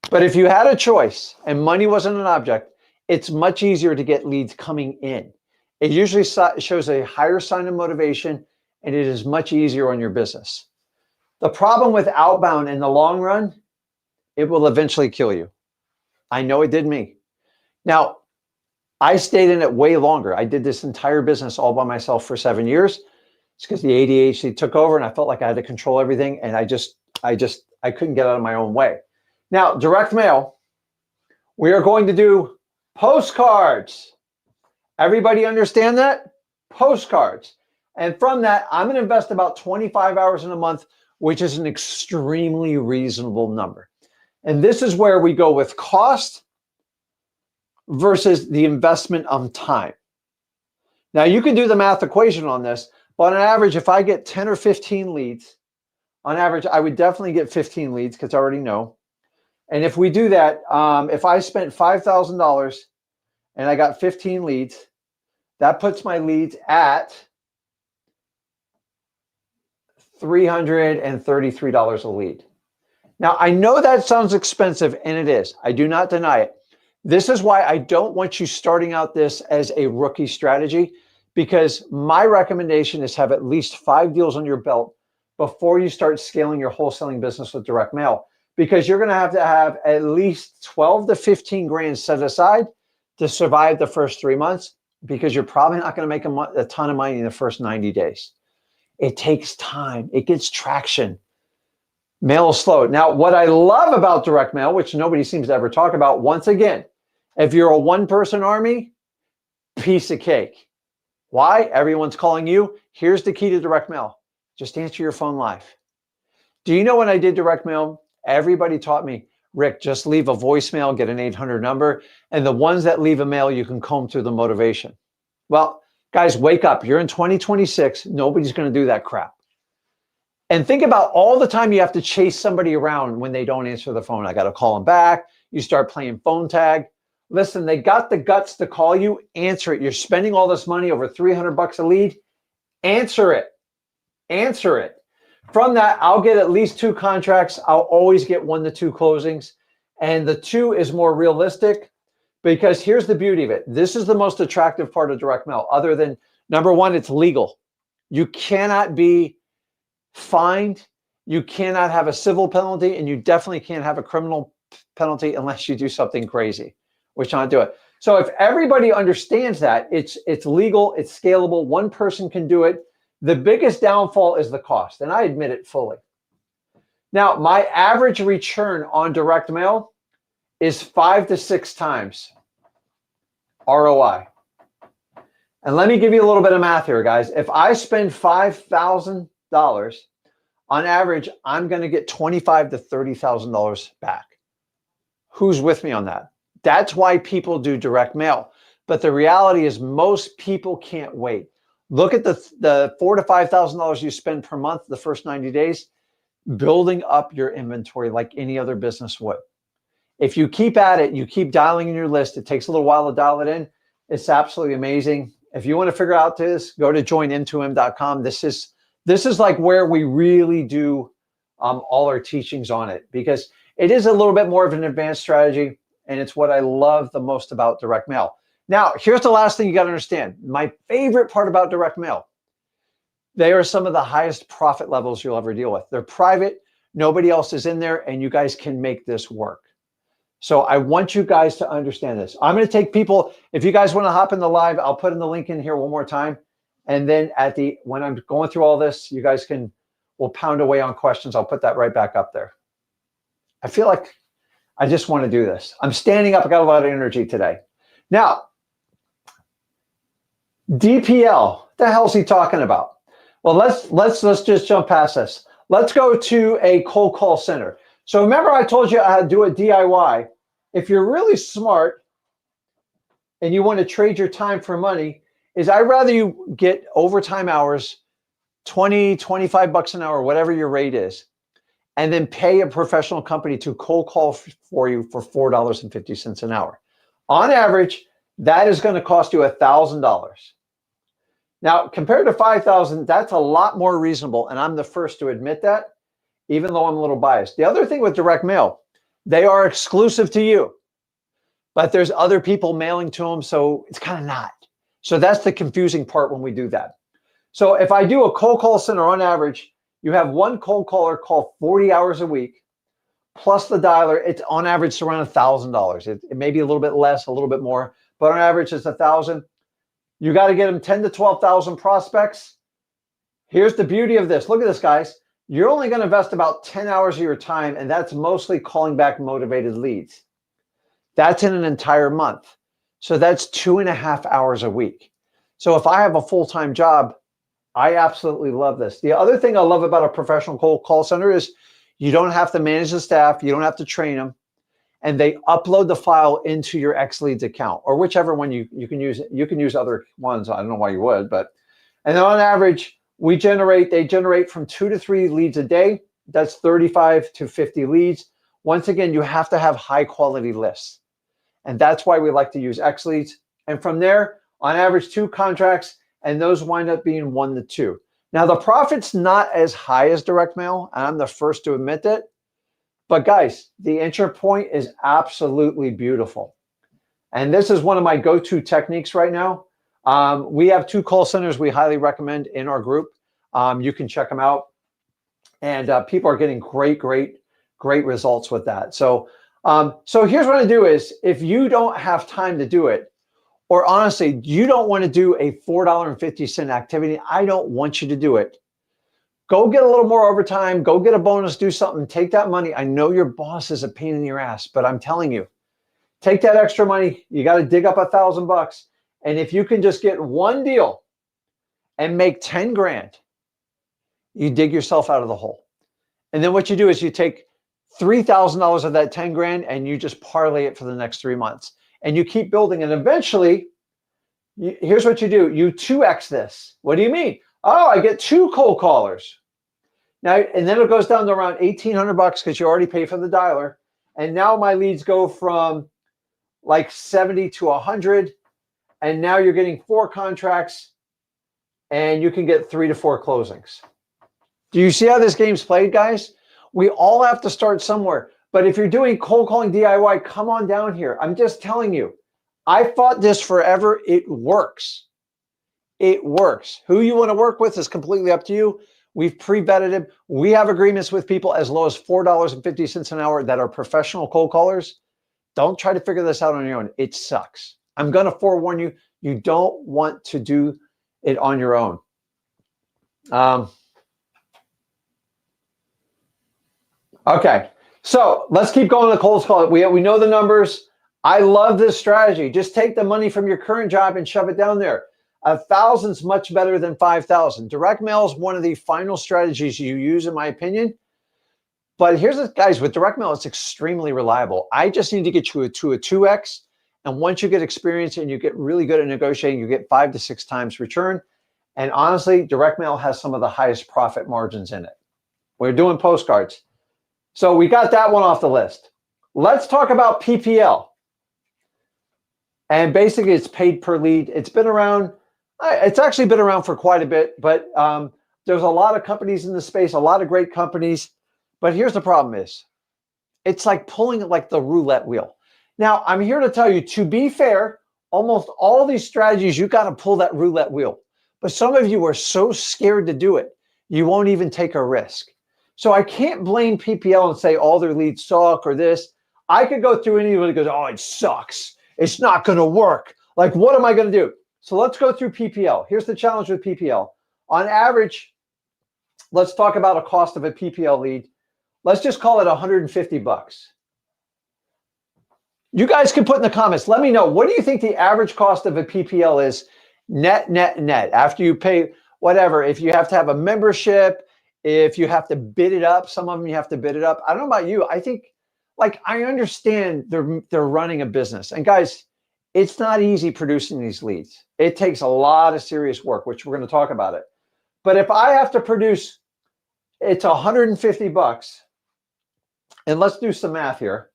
Speaker 1: but if you had a choice and money wasn't an object, it's much easier to get leads coming in. It usually shows a higher sign of motivation, and it is much easier on your business. The problem with outbound in the long run, it will eventually kill you. I know it did me. Now, I stayed in it way longer. I did this entire business all by myself for 7 years. It's because the ADHD took over and I felt like I had to control everything, and I couldn't get out of my own way. Now, direct mail, we are going to do postcards. Everybody understand that? Postcards. And from that, I'm going to invest about 25 hours in a month, which is an extremely reasonable number. And this is where we go with cost versus the investment of time. Now, you can do the math equation on this, but on average, if I get 10 or 15 leads, on average, I would definitely get 15 leads because I already know. And if we do that, if I spent $5,000 and I got 15 leads, that puts my leads at $333 a lead. Now, I know that sounds expensive, and it is. I do not deny it. This is why I don't want you starting out this as a rookie strategy, because my recommendation is have at least 5 deals on your belt before you start scaling your wholesaling business with direct mail, because you're going to have at least 12 to 15 grand set aside to survive the first 3 months, because you're probably not going to make a ton of money in the first 90 days. It takes time. It gets traction. Mail is slow. Now, what I love about direct mail, which nobody seems to ever talk about, once again, if you're a one-person army, piece of cake. Why? Everyone's calling you. Here's the key to direct mail. Just answer your phone live. Do you know when I did direct mail, everybody taught me, Rick, just leave a voicemail, get an 800 number, and the ones that leave a mail, you can comb through the motivation. Well, guys, wake up. You're in 2026. Nobody's going to do that crap. And think about all the time you have to chase somebody around when they don't answer the phone. I got to call them back. You start playing phone tag. Listen, they got the guts to call you. Answer it. You're spending all this money, over $300 a lead. Answer it. Answer it. From that, I'll get at least 2 contracts. I'll always get 1 to 2 closings. And the 2 is more realistic, because here's the beauty of it. This is the most attractive part of direct mail, other than, number one, it's legal. You cannot be fined. You cannot have a civil penalty, and you definitely can't have a criminal penalty unless you do something crazy, which I don't do it. So if everybody understands that, it's legal, it's scalable, one person can do it. The biggest downfall is the cost, and I admit it fully. Now, my average return on direct mail is 5 to 6 times ROI. And let me give you a little bit of math here, guys. If I spend $5,000, on average, I'm going to get $25,000 to $30,000 back. Who's with me on that? That's why people do direct mail. But the reality is most people can't wait. Look at the $4,000 to $5,000 you spend per month the first 90 days, building up your inventory like any other business would. If you keep at it, you keep dialing in your list. It takes a little while to dial it in. It's absolutely amazing. If you want to figure out this, go to joinm2m.com. This is like where we really do all our teachings on it, because it is a little bit more of an advanced strategy, and it's what I love the most about direct mail. Now, here's the last thing you got to understand. My favorite part about direct mail. They are some of the highest profit levels you'll ever deal with. They're private. Nobody else is in there, and you guys can make this work. So I want you guys to understand this. I'm going to take people, if you guys want to hop in the live, I'll put in the link in here one more time. And then when I'm going through all this, you guys we'll pound away on questions. I'll put that right back up there. I feel like I just want to do this. I'm standing up. I got a lot of energy today. Now, DPL, what the hell is he talking about? Well, let's just jump past this. Let's go to a cold call center. So remember I told you how to do a DIY. If you're really smart and you want to trade your time for money, I'd rather you get overtime hours, 20, 25 bucks an hour, whatever your rate is, and then pay a professional company to cold call for you for $4.50 an hour. On average, that is going to cost you $1,000. Now, compared to $5,000, that's a lot more reasonable, and I'm the first to admit that, even though I'm a little biased. The other thing with direct mail, they are exclusive to you, but there's other people mailing to them, so it's kind of not. So that's the confusing part when we do that. So if I do a cold call center on average, you have one cold caller call 40 hours a week, plus the dialer, it's on average around $1,000. It may be a little bit less, a little bit more, but on average it's $1,000. You got to get them 10 to 12,000 prospects. Here's the beauty of this. Look at this, guys. You're only going to invest about 10 hours of your time, and that's mostly calling back motivated leads. That's in an entire month. So that's 2.5 hours a week. So if I have a full-time job, I absolutely love this. The other thing I love about a professional cold call center is you don't have to manage the staff. You don't have to train them. And they upload the file into your XLeads account, or whichever one you can use. You can use other ones. I don't know why you would, but, and then on average, they generate from 2 to 3 leads a day. That's 35 to 50 leads. Once again, you have to have high quality lists. And that's why we like to use XLeads. And from there, on average, 2 contracts, and those wind up being 1 to 2. Now, the profit's not as high as direct mail, and I'm the first to admit that. But guys, the entry point is absolutely beautiful. And this is one of my go-to techniques right now. We have 2 call centers we highly recommend in our group. You can check them out. And people are getting great results with that. So here's what I do is, if you don't have time to do it, or honestly, you don't want to do a $4.50 activity, I don't want you to do it. Go get a little more overtime, go get a bonus, do something, take that money. I know your boss is a pain in your ass, but I'm telling you, take that extra money. You got to dig up $1,000. And if you can just get one deal and make 10 grand, you dig yourself out of the hole. And then what you do is you take $3,000 of that 10 grand and you just parlay it for the next 3 months. And you keep building. And eventually, here's what you do. You 2x this. What do you mean? Oh, I get 2 cold callers. Now, and then it goes down to around $1,800 because you already pay for the dialer. And now my leads go from like 70 to 100. And now you're getting 4 contracts and you can get 3 to 4 closings. Do you see how this game's played, guys? We all have to start somewhere. But if you're doing cold calling DIY, come on down here. I'm just telling you, I fought this forever. It works. It works. Who you want to work with is completely up to you. We've pre-vetted him. We have agreements with people as low as $4.50 an hour that are professional cold callers. Don't try to figure this out on your own. It sucks. I'm going to forewarn you. You don't want to do it on your own. Okay. So let's keep going to cold call. We know the numbers. I love this strategy. Just take the money from your current job and shove it down there. 1,000's much better than 5,000. Direct mail is one of the final strategies you use, in my opinion. But here's the guys, with direct mail, it's extremely reliable. I just need to get you to a 2x. And once you get experience and you get really good at negotiating, you get 5 to 6 times return. And honestly, direct mail has some of the highest profit margins in it. We're doing postcards. So we got that one off the list. Let's talk about PPL. And basically, it's paid per lead. It's been around. It's actually been around for quite a bit, but there's a lot of companies in the space, a lot of great companies. But here's the problem is, it's like pulling like the roulette wheel. Now, I'm here to tell you, to be fair, almost all these strategies, you got to pull that roulette wheel. But some of you are so scared to do it, you won't even take a risk. So I can't blame PPL and say all their leads suck or this. I could go through anyone who goes, oh, it sucks. It's not going to work. Like, what am I going to do? So let's go through PPL. Here's the challenge with PPL. On average, let's talk about a cost of a PPL lead. Let's just call it $150. You guys can put in the comments, let me know, what do you think the average cost of a PPL is net, after you pay whatever, if you have to have a membership, if you have to bid it up, some of them you have to bid it up. I don't know about you. I think, like, I understand they're running a business. And guys, it's not easy producing these leads. It takes a lot of serious work, which we're going to talk about it. But if I have to produce, it's $150. And let's do some math here.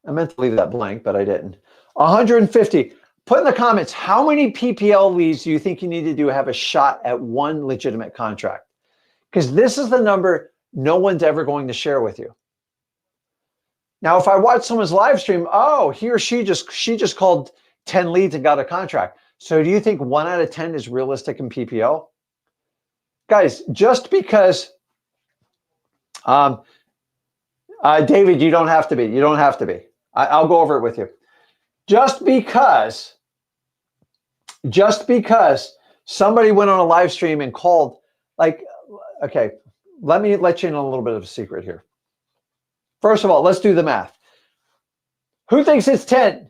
Speaker 1: I meant to leave that blank, but I didn't. 150. Put in the comments, how many PPL leads do you think you need to do have a shot at one legitimate contract? Because this is the number no one's ever going to share with you. Now, if I watch someone's live stream, oh, he or she just called 10 leads and got a contract. So do you think 1 out of 10 is realistic in PPL? Guys, just because, David, you don't have to be. You don't have to be. I'll go over it with you. Just because somebody went on a live stream and called, like, okay, let me let you in on a little bit of a secret here. First of all, let's do the math. Who thinks it's 10?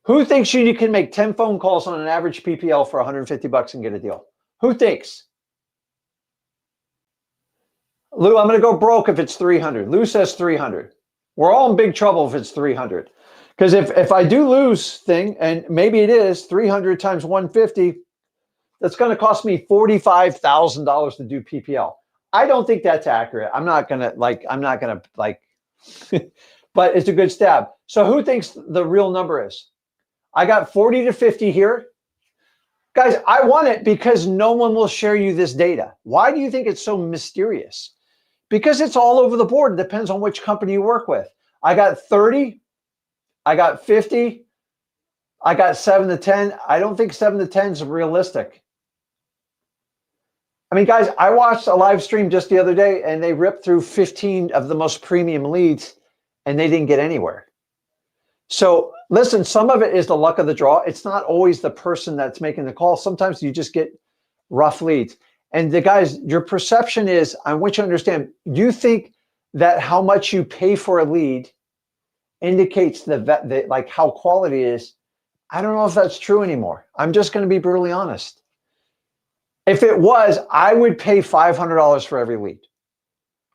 Speaker 1: Who thinks you can make 10 phone calls on an average PPL for $150 and get a deal? Who thinks? Lou, I'm going to go broke if it's 300. Lou says 300. We're all in big trouble if it's 300. Because if I do lose thing, and maybe it is 300 times 150, that's going to cost me $45,000 to do PPL. I don't think that's accurate. I'm not going to but it's a good stab. So who thinks the real number is? I got 40 to 50 here. Guys, I want it because no one will share you this data. Why do you think it's so mysterious? Because it's all over the board. It depends on which company you work with. I got 30. I got 50. I got 7 to 10. I don't think 7 to 10 is realistic. I mean, guys, I watched a live stream just the other day and they ripped through 15 of the most premium leads and they didn't get anywhere. So listen, some of it is the luck of the draw. It's not always the person that's making the call. Sometimes you just get rough leads. And the guys, your perception is, I want you to understand, you think that how much you pay for a lead indicates like how quality is. I don't know if that's true anymore. I'm just going to be brutally honest. If it was, I would pay $500 for every lead.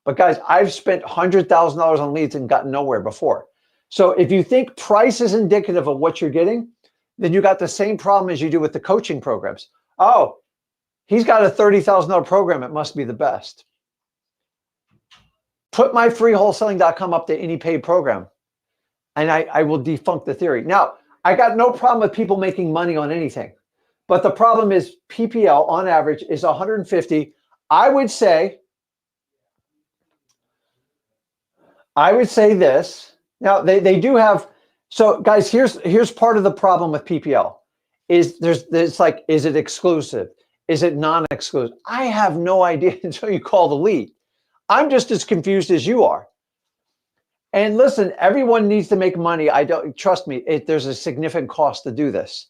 Speaker 1: But guys, I've spent $100,000 on leads and gotten nowhere before. So if you think price is indicative of what you're getting, then you got the same problem as you do with the coaching programs. Oh, he's got a $30,000 program. It must be the best. Put my free wholesaling.com up to any paid program, and I will defunct the theory. Now, I got no problem with people making money on anything. But the problem is PPL on average is 150. I would say this. Now they do have, so guys, here's part of the problem with PPL is there's like, is it exclusive? Is it non-exclusive? I have no idea until you call the lead. I'm just as confused as you are. And listen, everyone needs to make money. Trust me, there's a significant cost to do this.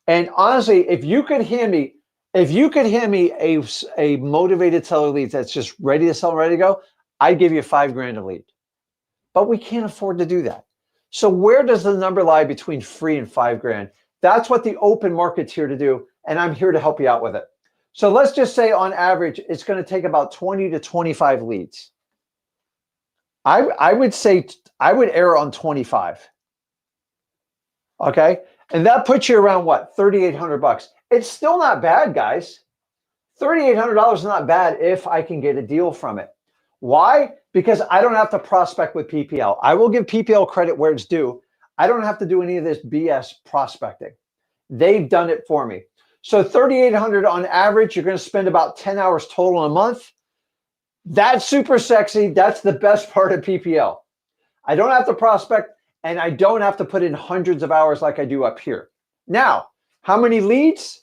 Speaker 1: And honestly, if you could hand me a motivated seller lead that's just ready to sell, ready to go, I'd give you $5,000 a lead. But we can't afford to do that. So where does the number lie between free and $5,000? That's what the open market's here to do, and I'm here to help you out with it. So let's just say on average, it's going to take about 20 to 25 leads. I would say I would err on 25. Okay. And that puts you around what? $3,800. It's still not bad, guys. $3,800 is not bad if I can get a deal from it. Why? Because I don't have to prospect with PPL. I will give PPL credit where it's due. I don't have to do any of this BS prospecting. They've done it for me. So $3,800 on average, you're going to spend about 10 hours total a month. That's super sexy. That's the best part of PPL. I don't have to prospect. and I don't have to put in hundreds of hours like I do up here. Now, how many leads?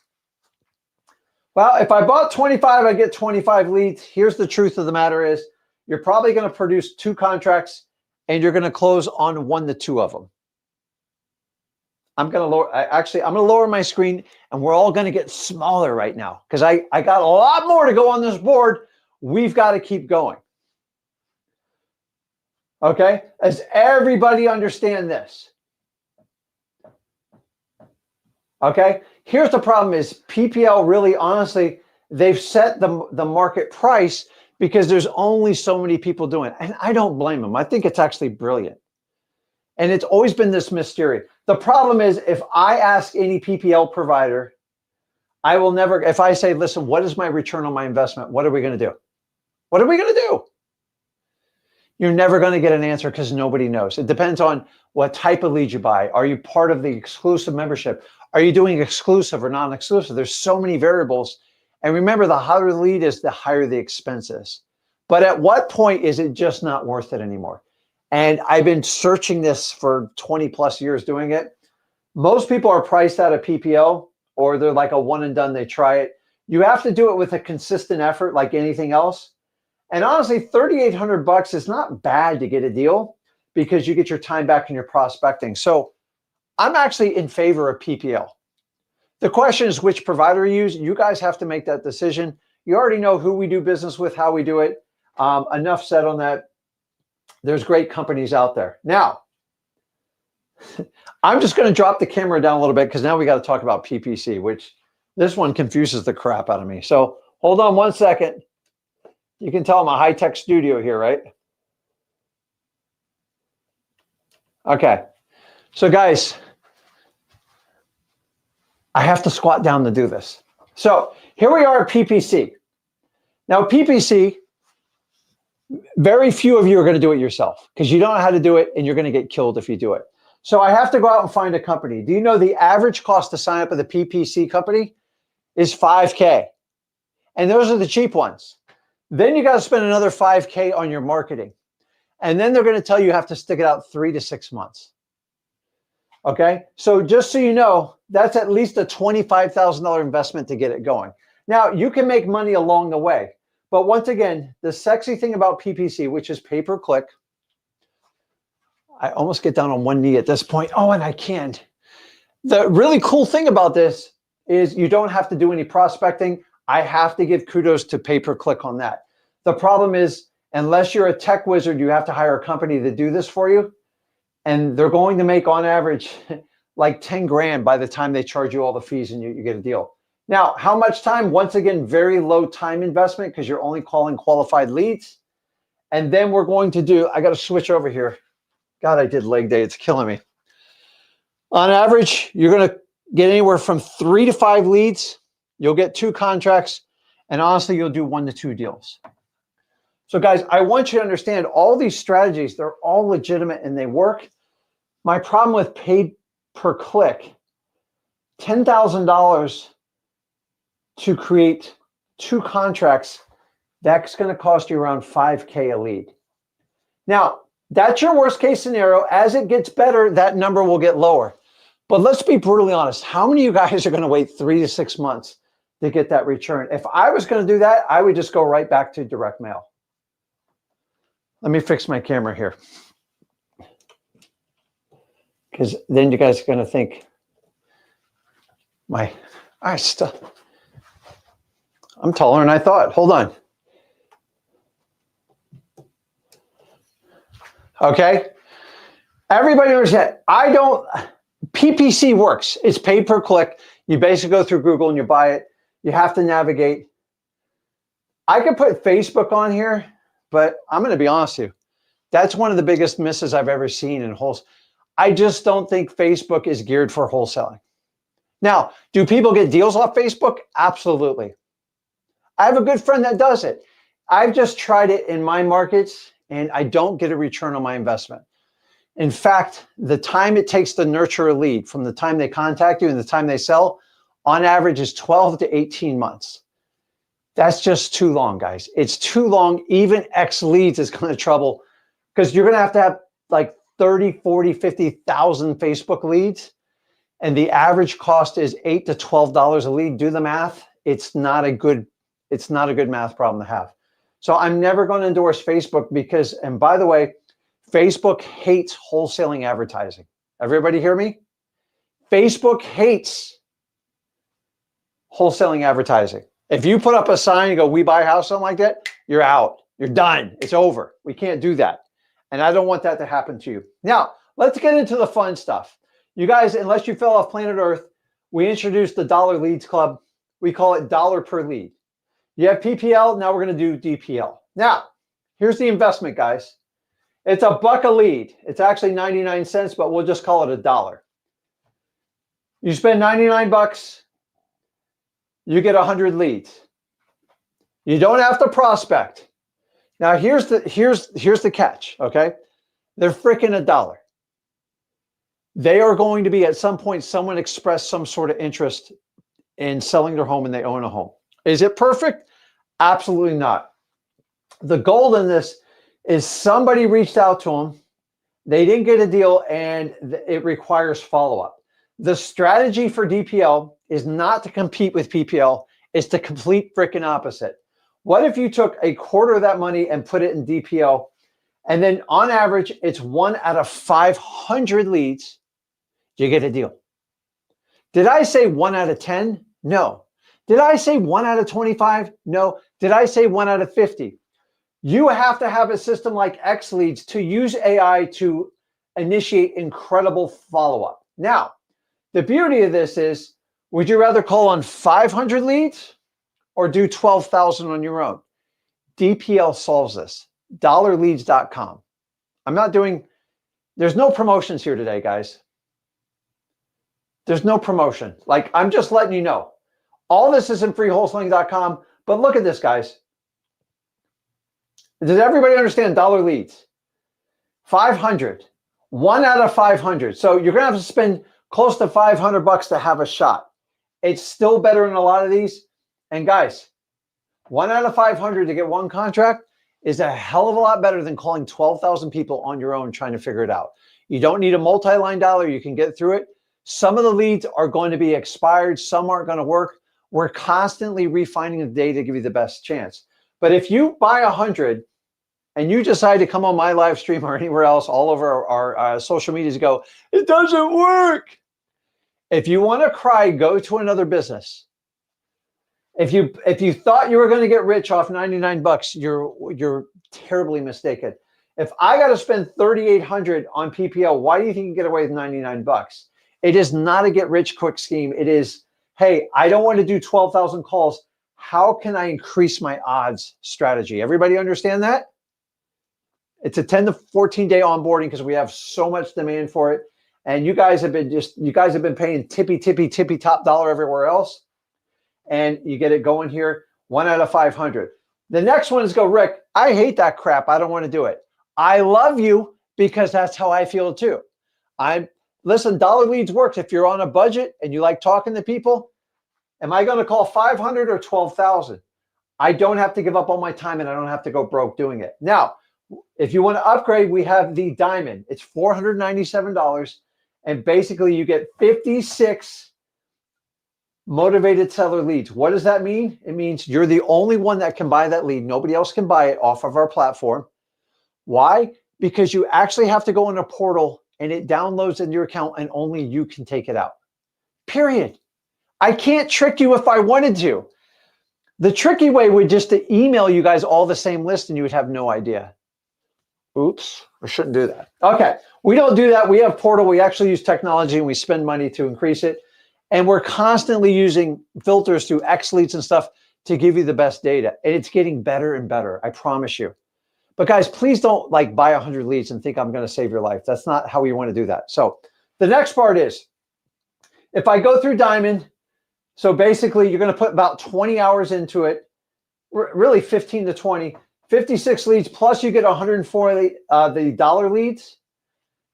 Speaker 1: Well, if I bought 25, I get 25 leads. Here's the truth of the matter is you're probably going to produce 2 contracts and you're going to close on 1 to 2 of them. I'm going to lower my screen and we're all going to get smaller right now because I got a lot more to go on this board. We've got to keep going. Okay? Does everybody understand this? Okay? Here's the problem is PPL really, honestly, they've set the market price because there's only so many people doing it. And I don't blame them. I think it's actually brilliant. And it's always been this mystery. The problem is if I ask any PPL provider, I will never, if I say, listen, what is my return on my investment? What are we going to do? What are we going to do? You're never going to get an answer because nobody knows. It depends on what type of lead you buy. Are you part of the exclusive membership? Are you doing exclusive or non-exclusive? There's so many variables. And remember, the higher the lead is, the higher the expense is. But at what point is it just not worth it anymore? And I've been searching this for 20 plus years doing it. Most people are priced out of PPO, or they're like a one and done, they try it. You have to do it with a consistent effort like anything else. And honestly, $3,800 is not bad to get a deal because you get your time back in your prospecting. So I'm actually in favor of PPL. The question is which provider you use. You guys have to make that decision. You already know who we do business with, how we do it. Enough said on that. There's great companies out there. Now, I'm just going to drop the camera down a little bit because now we got to talk about PPC, which this one confuses the crap out of me. So hold on one second. You can tell I'm a high-tech studio here, right? Okay. So guys, I have to squat down to do this. So here we are at PPC. Now PPC, very few of you are going to do it yourself because you don't know how to do it and you're going to get killed if you do it. So I have to go out and find a company. Do you know the average cost to sign up with a PPC company is $5K? And those are the cheap ones. Then you got to spend another $5K on your marketing. And then they're going to tell you have to stick it out 3 to 6 months. Okay. So just so you know, that's at least a $25,000 investment to get it going. Now you can make money along the way. But once again, the sexy thing about PPC, which is pay-per-click, I almost get down on one knee at this point. Oh, and I can't. The really cool thing about this is you don't have to do any prospecting. I have to give kudos to pay-per-click on that. The problem is, unless you're a tech wizard, you have to hire a company to do this for you. And they're going to make on average like 10 grand by the time they charge you all the fees and you get a deal. Now, how much time? Once again, very low time investment because you're only calling qualified leads. And then we're going to do, I got to switch over here. God, I did leg day. It's killing me. On average, you're going to get anywhere from 3 to 5 leads. You'll get 2 contracts. And honestly, you'll do 1 to 2 deals. So guys, I want you to understand all these strategies, they're all legitimate and they work. My problem with paid per click, $10,000 to create 2 contracts, that's going to cost you around $5K a lead. Now, that's your worst case scenario. As it gets better, that number will get lower. But let's be brutally honest. How many of you guys are going to wait 3 to 6 months to get that return? If I was going to do that, I would just go right back to direct mail. Let me fix my camera here. Because then you guys are going to think I'm taller than I thought. Hold on. Okay. Everybody understand. PPC works. It's pay per click. You basically go through Google and you buy it. You have to navigate. I could put Facebook on here, but I'm going to be honest with you. That's one of the biggest misses I've ever seen in wholesale. I just don't think Facebook is geared for wholesaling. Now, do people get deals off Facebook? Absolutely. I have a good friend that does it. I've just tried it in my markets and I don't get a return on my investment. In fact, the time it takes to nurture a lead from the time they contact you and the time they sell, on average is 12 to 18 months. That's just too long, guys. It's too long. Even X leads is going to trouble because you're going to have like 30, 40, 50,000 Facebook leads, and the average cost is $8 to $12 a lead. Do the math. It's not a good math problem to have. So I'm never going to endorse Facebook because, and by the way, Facebook hates wholesaling advertising. Everybody hear me? Facebook hates wholesaling advertising. If you put up a sign and go, "We buy house," something like that, you're out. You're done. It's over. We can't do that. And I don't want that to happen to you. Now, let's get into the fun stuff. You guys, unless you fell off planet Earth, we introduced the Dollar Leads Club. We call it dollar per lead. You have PPL. Now we're going to do DPL. Now, here's the investment, guys. It's $1 a lead. It's actually 99 cents, but we'll just call it $1. You spend 99 bucks, you get 100 leads. You don't have to prospect. Now here's the catch, okay? They're freaking $1. They are going to be at some point someone expressed some sort of interest in selling their home and they own a home. Is it perfect? Absolutely not. The goal in this is somebody reached out to them, they didn't get a deal, and it requires follow-up. The strategy for DPL is not to compete with PPL, it's the complete freaking opposite. What if you took a quarter of that money and put it in DPL, and then on average, it's 1 out of 500 leads, you get a deal. Did I say 1 out of 10? No. Did I say 1 out of 25? No. Did I say 1 out of 50? You have to have a system like X Leads to use AI to initiate incredible follow-up. Now, the beauty of this is, would you rather call on 500 leads or do 12,000 on your own? DPL solves this. Dollarleads.com. There's no promotions here today, guys. There's no promotion. Like, I'm just letting you know. All this is in freewholesaling.com, but look at this, guys. Does everybody understand dollar leads? 500. 1 out of 500. So you're going to have to spend close to 500 bucks to have a shot. It's still better in a lot of these. And guys, 1 out of 500 to get one contract is a hell of a lot better than calling 12,000 people on your own trying to figure it out. You don't need a multi-line dollar. You can get through it. Some of the leads are going to be expired. Some aren't going to work. We're constantly refining the data to give you the best chance. But if you buy 100 and you decide to come on my live stream or anywhere else, all over our social medias, go, "It doesn't work." If you want to cry, go to another business. If you thought you were going to get rich off 99 bucks, you're terribly mistaken. If I got to spend 3,800 on PPL, why do you think you get away with 99 bucks? It is not a get rich quick scheme. It is, hey, I don't want to do 12,000 calls. How can I increase my odds strategy? Everybody understand that? It's a 10 to 14 day onboarding because we have so much demand for it. And you guys have been paying tippy top dollar everywhere else. And you get it going here, 1 out of 500. The next one is go, "Rick, I hate that crap. I don't want to do it." I love you because that's how I feel too. Listen, dollar leads works. If you're on a budget and you like talking to people, am I going to call 500 or 12,000? I don't have to give up all my time and I don't have to go broke doing it. Now, if you want to upgrade, we have the Diamond. It's $497. And basically you get 56 motivated seller leads. What does that mean? It means you're the only one that can buy that lead. Nobody else can buy it off of our platform. Why? Because you actually have to go in a portal and it downloads in your account and only you can take it out. Period. I can't trick you if I wanted to. The tricky way would just to email you guys all the same list and you would have no idea. Oops, I shouldn't do that. Okay, we don't do that. We have portal. We actually use technology and we spend money to increase it. And we're constantly using filters through X Leads and stuff to give you the best data. And it's getting better and better, I promise you. But guys, please don't buy 100 leads and think I'm going to save your life. That's not how we want to do that. So the next part is, if I go through Diamond, so basically you're going to put about 20 hours into it, really 15 to 20, 56 leads, plus you get 140 the dollar leads.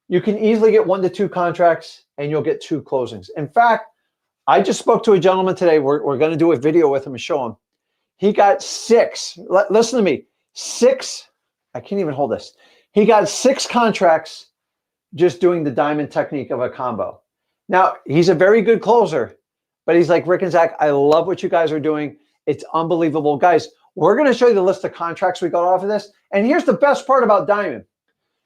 Speaker 1: You can easily get 1 to 2 contracts and you'll get 2 closings. In fact, I just spoke to a gentleman today. We're going to do a video with him and show him. He got 6. Listen to me. 6. I can't even hold this. He got 6 contracts just doing the diamond technique of a combo. Now, he's a very good closer, but he's like, Rick and Zach, I love what you guys are doing. It's unbelievable. Guys, we're going to show you the list of contracts we got off of this. And here's the best part about Diamond.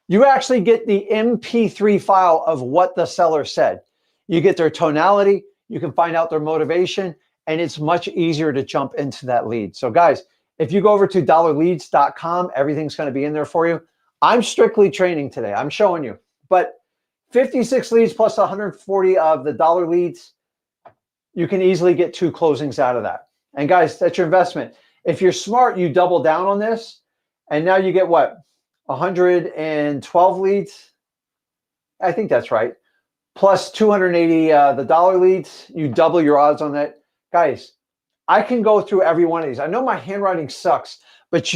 Speaker 1: You actually get the MP3 file of what the seller said. You get their tonality. You can find out their motivation, and it's much easier to jump into that lead. So guys, if you go over to dollarleads.com, everything's going to be in there for you. I'm strictly training today. I'm showing you. But 56 leads plus 140 of the dollar leads, you can easily get 2 closings out of that. And guys, that's your investment. If you're smart, you double down on this, and now you get what? 112 leads. I think that's right. Plus 280 the dollar leads. You double your odds on that. Guys, I can go through every one of these. I know my handwriting sucks, but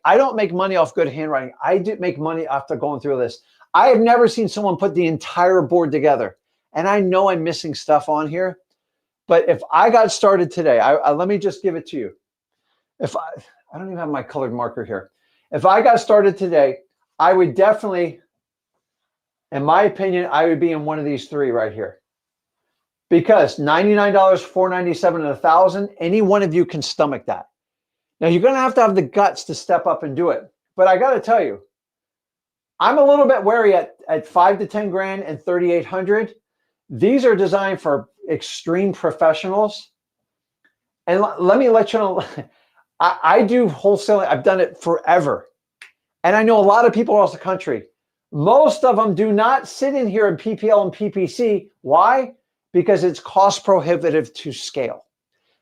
Speaker 1: I don't make money off good handwriting. I do make money after going through this. I have never seen someone put the entire board together. And I know I'm missing stuff on here. But if I got started today, let me just give it to you. I don't even have my colored marker here. If I got started today, I would definitely, in my opinion, I would be in one of these 3 right here. Because $99, $497, and $1,000, any one of you can stomach that. Now, you're going to have the guts to step up and do it. But I got to tell you, I'm a little bit wary at 5 to 10 grand and 3,800. These are designed for extreme professionals. And let me let you know, I do wholesaling. I've done it forever. And I know a lot of people across the country. Most of them do not sit in here in PPL and PPC. Why? Because it's cost prohibitive to scale.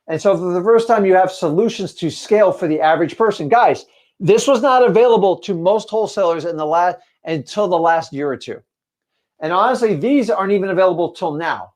Speaker 1: And so for the first time, you have solutions to scale for the average person. Guys, this was not available to most wholesalers until the last year or 2. And honestly, these aren't even available till now.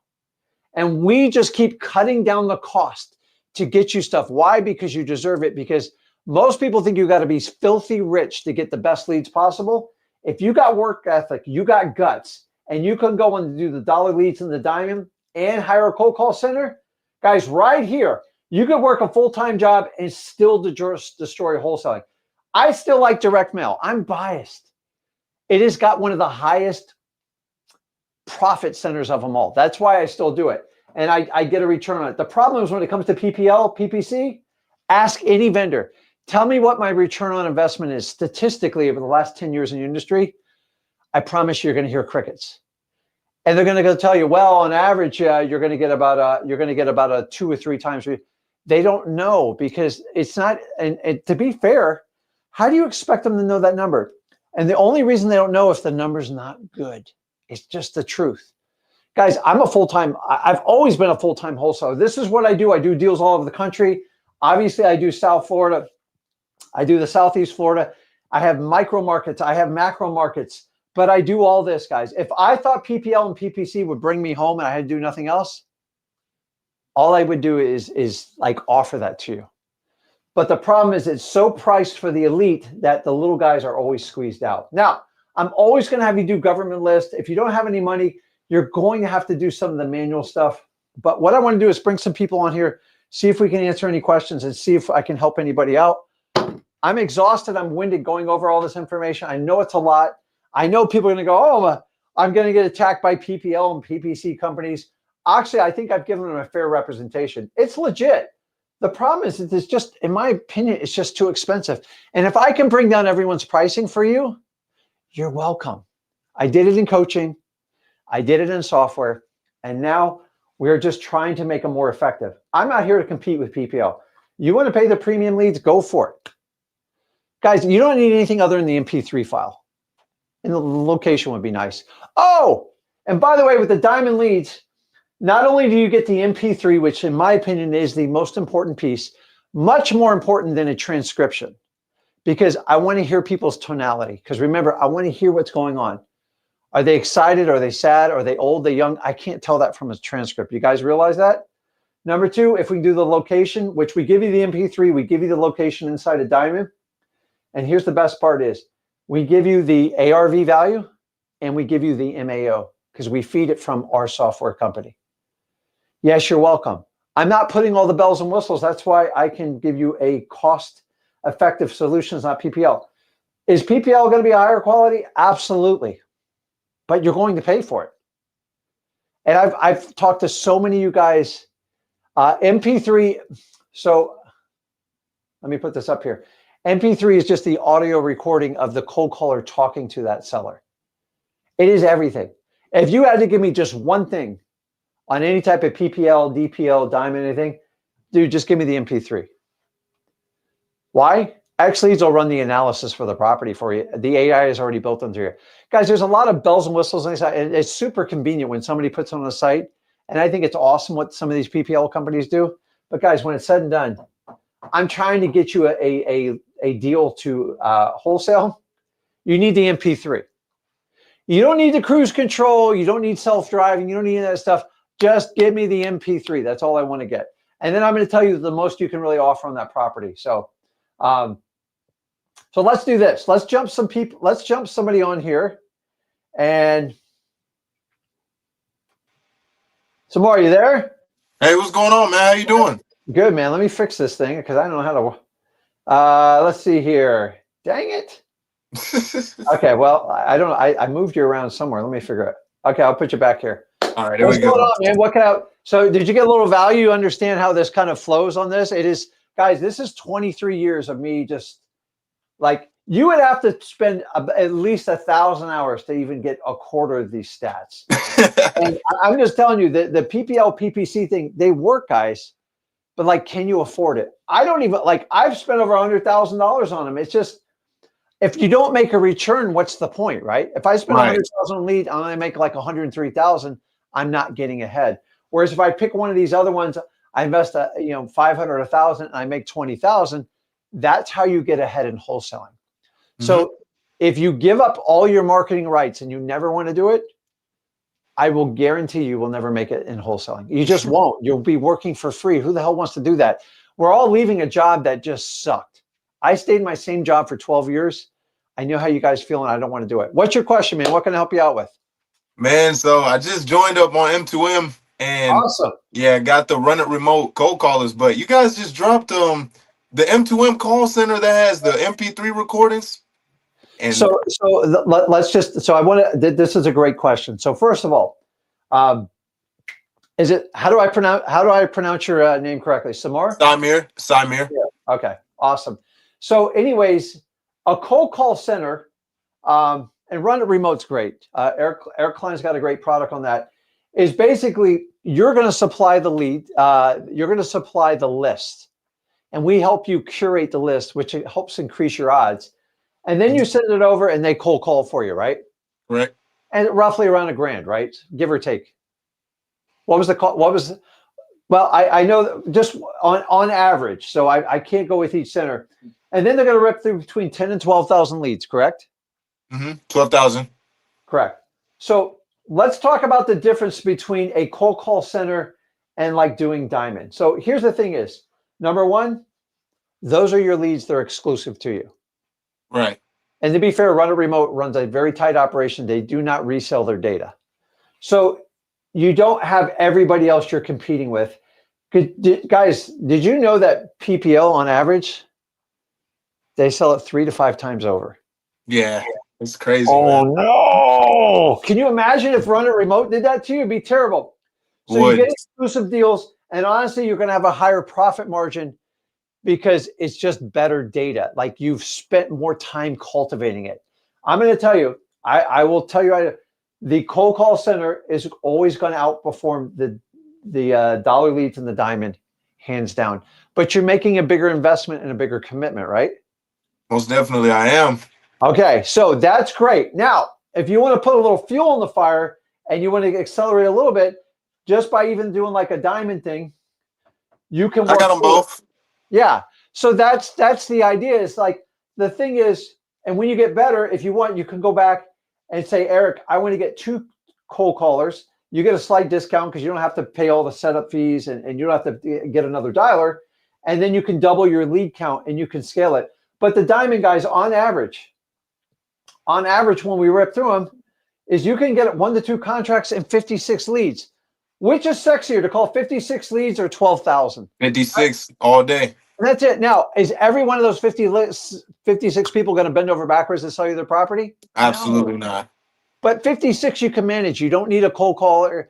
Speaker 1: And we just keep cutting down the cost to get you stuff. Why? Because you deserve it. Because most people think you got to be filthy rich to get the best leads possible. If you got work ethic, you got guts, and you can go and do the dollar leads and the diamond and hire a cold call center, guys, right here, you could work a full-time job and still destroy wholesaling. I still like direct mail. I'm biased. It has got one of the highest profit centers of them all. That's why I still do it. And I get a return on it. The problem is when it comes to PPL, PPC, ask any vendor. Tell me what my return on investment is statistically over the last 10 years in the industry. I promise you're going to hear crickets. And they're going to go tell you, well, on average, you're going to get about a 2 or 3 times. They don't know because it's not. And to be fair, how do you expect them to know that number? And the only reason they don't know if the number's not good. It's just the truth. Guys, I've always been a full-time wholesaler. This is what I do. I do deals all over the country. Obviously, I do South Florida. I do the Southeast Florida. I have micro markets. I have macro markets. But I do all this, guys. If I thought PPL and PPC would bring me home and I had to do nothing else, all I would do is like offer that to you. But the problem is it's so priced for the elite that the little guys are always squeezed out. Now, I'm always going to have you do government list. If you don't have any money, you're going to have to do some of the manual stuff. But what I want to do is bring some people on here, see if we can answer any questions and see if I can help anybody out. I'm exhausted. I'm winded going over all this information. I know it's a lot. I know people are going to go, oh, I'm going to get attacked by PPL and PPC companies. Actually, I think I've given them a fair representation. It's legit. The problem is that it's just, in my opinion, it's just too expensive. And if I can bring down everyone's pricing for you, you're welcome. I did it in coaching. I did it in software. And now we're just trying to make them more effective. I'm not here to compete with PPL. You want to pay the premium leads? Go for it. Guys, you don't need anything other than the MP3 file. And the location would be nice. Oh, and by the way, with the diamond leads, not only do you get the MP3, which in my opinion is the most important piece, much more important than a transcription, because I want to hear people's tonality. Because remember, I want to hear what's going on. Are they excited? Are they sad? Are they old? Are they young? I can't tell that from a transcript. You guys realize that? Number 2, if we do the location, which we give you the MP3, we give you the location inside a diamond. And here's the best part is we give you the ARV value and we give you the MAO because we feed it from our software company. Yes, you're welcome. I'm not putting all the bells and whistles. That's why I can give you a cost-effective solutions, not PPL. Is PPL going to be higher quality? Absolutely. but you're going to pay for it. And I've talked to so many of you guys. MP3. So let me put this up here. MP3 is just the audio recording of the cold caller talking to that seller. It is everything. If you had to give me just one thing on any type of PPL, DPL, diamond, anything, dude, just give me the MP3. Why? X-Leads will run the analysis for the property for you. The AI is already built into here. Guys, there's a lot of bells and whistles on the site. It's super convenient when somebody puts on the site. And I think it's awesome what some of these PPL companies do. But guys, when it's said and done, I'm trying to get you a deal to wholesale. You need the MP3. You don't need the cruise control. You don't need self-driving. You don't need any of that stuff. Just give me the MP3. That's all I want to get. And then I'm going to tell you the most you can really offer on that property. So let's do this. Let's jump some people. Let's jump somebody on here. And Samar, are you there?
Speaker 2: Hey, what's going on, man? How you doing?
Speaker 1: Good, man. Let me fix this thing because I don't know how to. Let's see here. Dang it. Okay, well, I don't know. I moved you around somewhere. Let me figure it. Okay, I'll put you back here.
Speaker 2: All right, there
Speaker 1: What's
Speaker 2: we go.
Speaker 1: going on, man? What can I? So, did you get a little value? You understand how this kind of flows on this? It is, guys. This is 23 years of me just like you would have to spend at least 1,000 hours to even get a quarter of these stats. And I'm just telling you that the PPL PPC thing, they work, guys. But like, can you afford it? I don't even like. I've spent over $100,000 on them. It's just. If you don't make a return, what's the point, right? If I spend 100,000 on lead, and I make like 103,000, I'm not getting ahead. Whereas if I pick one of these other ones, I invest 500, 1,000, and I make 20,000. That's how you get ahead in wholesaling. Mm-hmm. So if you give up all your marketing rights and you never want to do it, I will guarantee you will never make it in wholesaling. You just won't. You'll be working for free. Who the hell wants to do that? We're all leaving a job that just sucked. I stayed in my same job for 12 years. I know how you guys feel, and I don't want to do it. What's your question, man? What can I help you out with?
Speaker 2: Man, so I just joined up on M2M, and
Speaker 1: awesome.
Speaker 2: Yeah, got the run it remote cold callers. But you guys just dropped the M2M call center that has the MP3 recordings. And
Speaker 1: so let's just. So I want to. This is a great question. So first of all, is it how do I pronounce your name correctly? Samar.
Speaker 2: Samir.
Speaker 1: Yeah. Okay. Awesome. So anyways, a cold call center and run it remote's great. Eric Klein's got a great product on that. Is basically you're going to supply the lead. You're going to supply the list. And we help you curate the list, which helps increase your odds. And then you send it over and they cold call for you, right?
Speaker 2: Right.
Speaker 1: And roughly around $1,000, right? Give or take. What was the call? Well, I know just on average, so I can't go with each center. And then they're going to rip through between 10 and 12,000 leads, correct?
Speaker 2: 12,000.
Speaker 1: Correct. So let's talk about the difference between a cold call center and like doing diamond. So here's the thing is, number one, those are your leads. They're exclusive to you.
Speaker 2: Right.
Speaker 1: And to be fair, Run It Remote runs a very tight operation. They do not resell their data. So you don't have everybody else you're competing with. Guys, did you know that PPL on average, they sell it 3 to 5 times over?
Speaker 2: Yeah, it's crazy.
Speaker 1: Oh,
Speaker 2: man.
Speaker 1: No. Can you imagine if Run It Remote did that to you? It'd be terrible. So you get exclusive deals, and honestly, you're going to have a higher profit margin because it's just better data. Like you've spent more time cultivating it. I'm going to tell you, I will tell you, the cold call center is always going to outperform the dollar leads and the diamond, hands down. But you're making a bigger investment and a bigger commitment, right?
Speaker 2: Most definitely I am.
Speaker 1: Okay, so that's great. Now, if you want to put a little fuel in the fire and you want to accelerate a little bit, just by even doing like a diamond thing, you can work.
Speaker 2: I got them both.
Speaker 1: Yeah. So that's the idea. It's like the thing is, and when you get better, if you want, you can go back and say, Eric, I want to get 2 cold callers. You get a slight discount because you don't have to pay all the setup fees and you don't have to get another dialer. And then you can double your lead count and you can scale it. But the diamond guys, on average, when we rip through them, is you can get 1 to 2 contracts and 56 leads. Which is sexier, to call 56 leads or 12,000?
Speaker 2: 56 all day.
Speaker 1: And that's it. Now, is every one of those 56 people going to bend over backwards to sell you their property?
Speaker 2: Absolutely not.
Speaker 1: But 56 you can manage. You don't need a cold caller.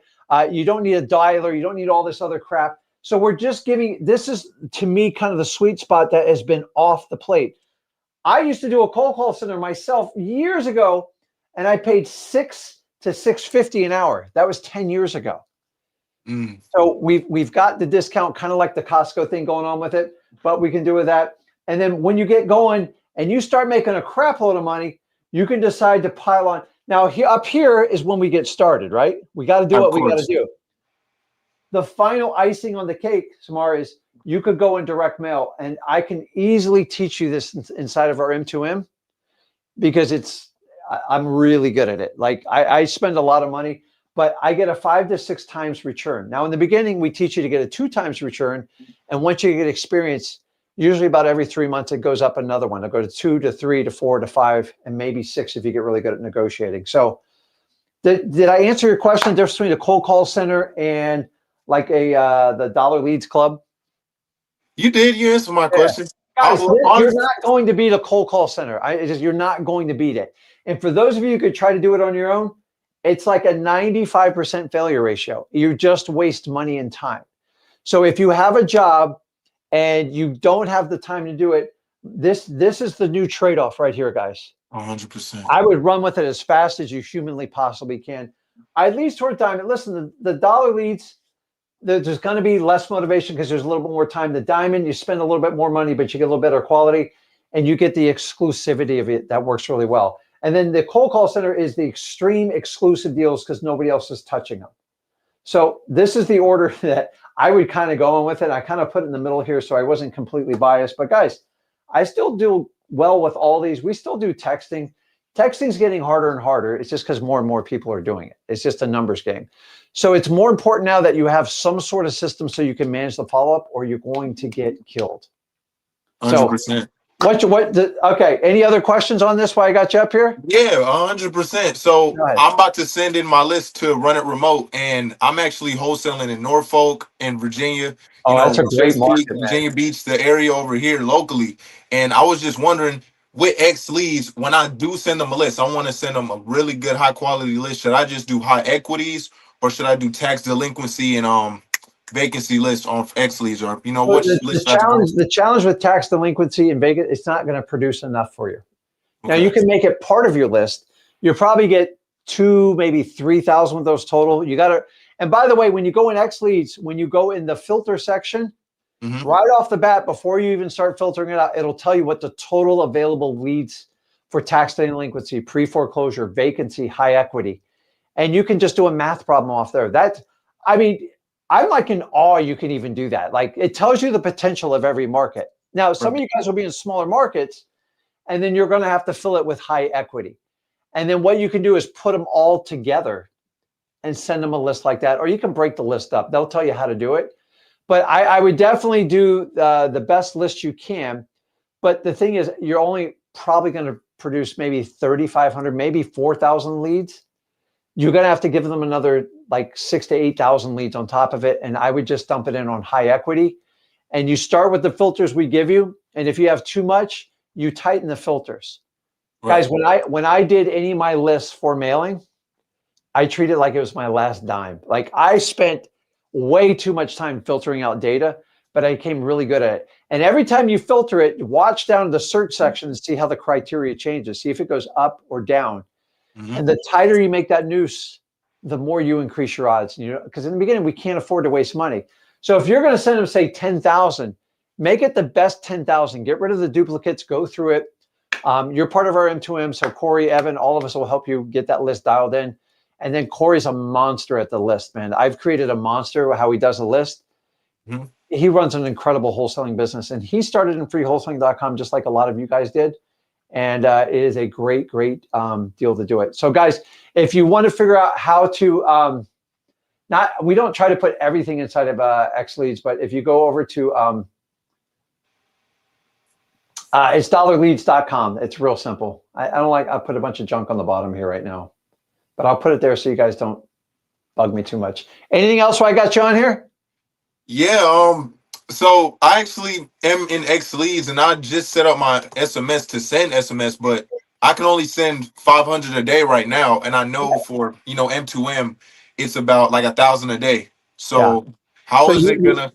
Speaker 1: You don't need a dialer. You don't need all this other crap. So we're just giving, this is to me kind of the sweet spot that has been off the plate. I used to do a cold call center myself years ago, and I paid $6 to $6.50 an hour. That was 10 years ago. So we've got the discount, kind of like the Costco thing going on with it, but we can do with that. And then when you get going and you start making a crap load of money, you can decide to pile on. Now up here is when we get started, right? We got to do what we got to do. The final icing on the cake, Samar, is you could go in direct mail, and I can easily teach you this inside of our M2M because I'm really good at it. Like I spend a lot of money, but I get a 5 to 6 times return. Now in the beginning, we teach you to get a 2 times return. And once you get experience, usually about every 3 months, it goes up another one. It'll go to 2 to 3 to 4 to 5, and maybe 6 if you get really good at negotiating. So did I answer your question? The difference between a cold call center and like the dollar leads club?
Speaker 2: You did. You answered my question.
Speaker 1: Guys, you're not going to beat a cold call center. You're not going to beat it. And for those of you who could try to do it on your own, it's like a 95% failure ratio. You just waste money and time. So if you have a job and you don't have the time to do it, this is the new trade-off right here, guys.
Speaker 2: 100%.
Speaker 1: I would run with it as fast as you humanly possibly can. I lead toward diamond. Listen, the dollar leads, there's going to be less motivation because there's a little bit more time. The diamond, you spend a little bit more money, but you get a little better quality, and you get the exclusivity of it. That works really well. And then the cold call center is the extreme exclusive deals because nobody else is touching them. So this is the order that I would kind of go on with it. I kind of put it in the middle here so I wasn't completely biased. But guys, I still do well with all these. We still do texting. Texting's getting harder and harder. It's just because more and more people are doing it. It's just a numbers game. So it's more important now that you have some sort of system so you can manage the follow-up, or you're going to get killed.
Speaker 2: 100%.
Speaker 1: Okay. Any other questions on this while I got you up here?
Speaker 2: Yeah, 100%. So I'm about to send in my list to Run It Remote, and I'm actually wholesaling in Norfolk and Virginia.
Speaker 1: That's a great market,
Speaker 2: Virginia Beach, the area over here locally. And I was just wondering, with X leads, when I do send them a list, I want to send them a really good high quality list. Should I just do high equities, or should I do tax delinquency and vacancy lists on X leads, or what list?
Speaker 1: The challenge with tax delinquency and vacancy, it's not going to produce enough for you. Okay. Now you can make it part of your list. You'll probably get 2, maybe 3,000 of those total. You got to. And by the way, when you go in X leads, when you go in the filter section, right off the bat, before you even start filtering it out, it'll tell you what the total available leads for tax delinquency, pre-foreclosure, vacancy, high equity. And you can just do a math problem off there. I'm like in awe you can even do that. Like, it tells you the potential of every market. Now, some of you guys will be in smaller markets, and then you're going to have to fill it with high equity. And then what you can do is put them all together and send them a list like that, or you can break the list up. They'll tell you how to do it. But I would definitely do the best list you can. But the thing is, you're only probably going to produce maybe 3,500, maybe 4,000 leads. You're going to have to give them another like 6,000 to 8,000 leads on top of it. And I would just dump it in on high equity. And you start with the filters we give you. And if you have too much, you tighten the filters. Right. Guys, when I did any of my lists for mailing, I treat it like it was my last dime. Like, I spent way too much time filtering out data, but I became really good at it. And every time you filter it, watch down to the search section and see how the criteria changes. See if it goes up or down. And the tighter you make that noose, the more you increase your odds. Because in the beginning, we can't afford to waste money. So if you're going to send them, say, 10,000, make it the best 10,000. Get rid of the duplicates. Go through it. You're part of our M2M. So Corey, Evan, all of us will help you get that list dialed in. And then Corey's a monster at the list, man. I've created a monster how he does a list. He runs an incredible wholesaling business, and he started in freewholesaling.com just like a lot of you guys did. And it is a great, great deal to do it. So guys, if you want to figure out how to, we don't try to put everything inside of X leads, but if you go over to, it's dollarleads.com. It's real simple. I put a bunch of junk on the bottom here right now, but I'll put it there so you guys don't bug me too much. Anything else while I got you on here?
Speaker 2: Yeah. So I actually am in X leads, and I just set up my SMS to send SMS, but I can only send 500 a day right now, and I know for M2M, it's about like 1,000 a day.
Speaker 1: Yeah.
Speaker 2: So how
Speaker 1: So
Speaker 2: is it gonna?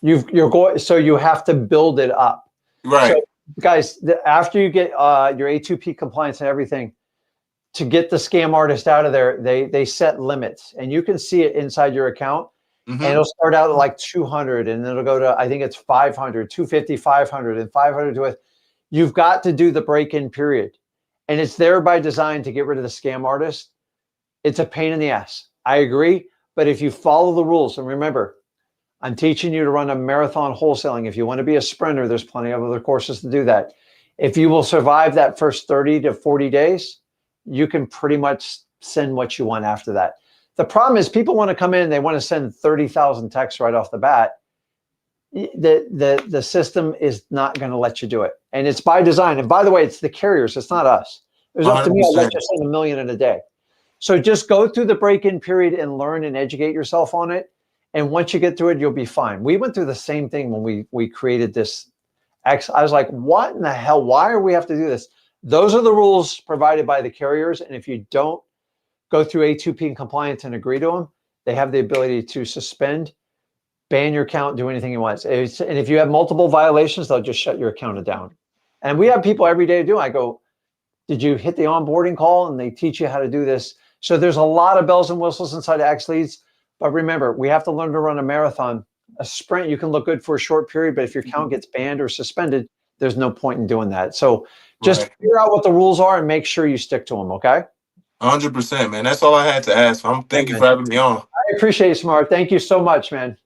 Speaker 1: you're going. So you have to build it up. So
Speaker 2: Right.
Speaker 1: guys, after you get your A2P compliance and everything, to get the scam artist out of there, they set limits, and you can see it inside your account. And
Speaker 2: Mm-hmm.
Speaker 1: it'll start out at like 200, and then it'll go to, I think it's 500, 250, 500, and 500 to it. You've got to do the break-in period. And it's there by design to get rid of the scam artist. It's a pain in the ass. I agree. But if you follow the rules, and remember, I'm teaching you to run a marathon wholesaling. If you want to be a sprinter, there's plenty of other courses to do that. If you will survive that first 30 to 40 days, you can pretty much send what you want after that. The problem is people want to come in, they want to send 30,000 texts right off the bat. The system is not going to let you do it. And it's by design. And by the way, it's the carriers. It's not us. It was up to me. I'll let
Speaker 2: 100%.
Speaker 1: you send 1 million in a day. So just go through the break-in period and learn and educate yourself on it. And once you get through it, you'll be fine. We went through the same thing when we created this. I was like, what in the hell? Why do we have to do this? Those are the rules provided by the carriers. And if you don't go through A2P and compliance and agree to them, they have the ability to suspend, ban your account, do anything you want. And if you have multiple violations, they'll just shut your account down. And we have people every day do. I go, did you hit the onboarding call? And they teach you how to do this. So there's a lot of bells and whistles inside of X Leads. But remember, we have to learn to run a marathon. A sprint, you can look good for a short period, but if your account gets banned or suspended, there's no point in doing that. So just figure out what the rules are and make sure you stick to them, okay?
Speaker 2: 100%, man. That's all I had to ask. Thank you for having me on.
Speaker 1: I appreciate it, Smart. Thank you so much, man.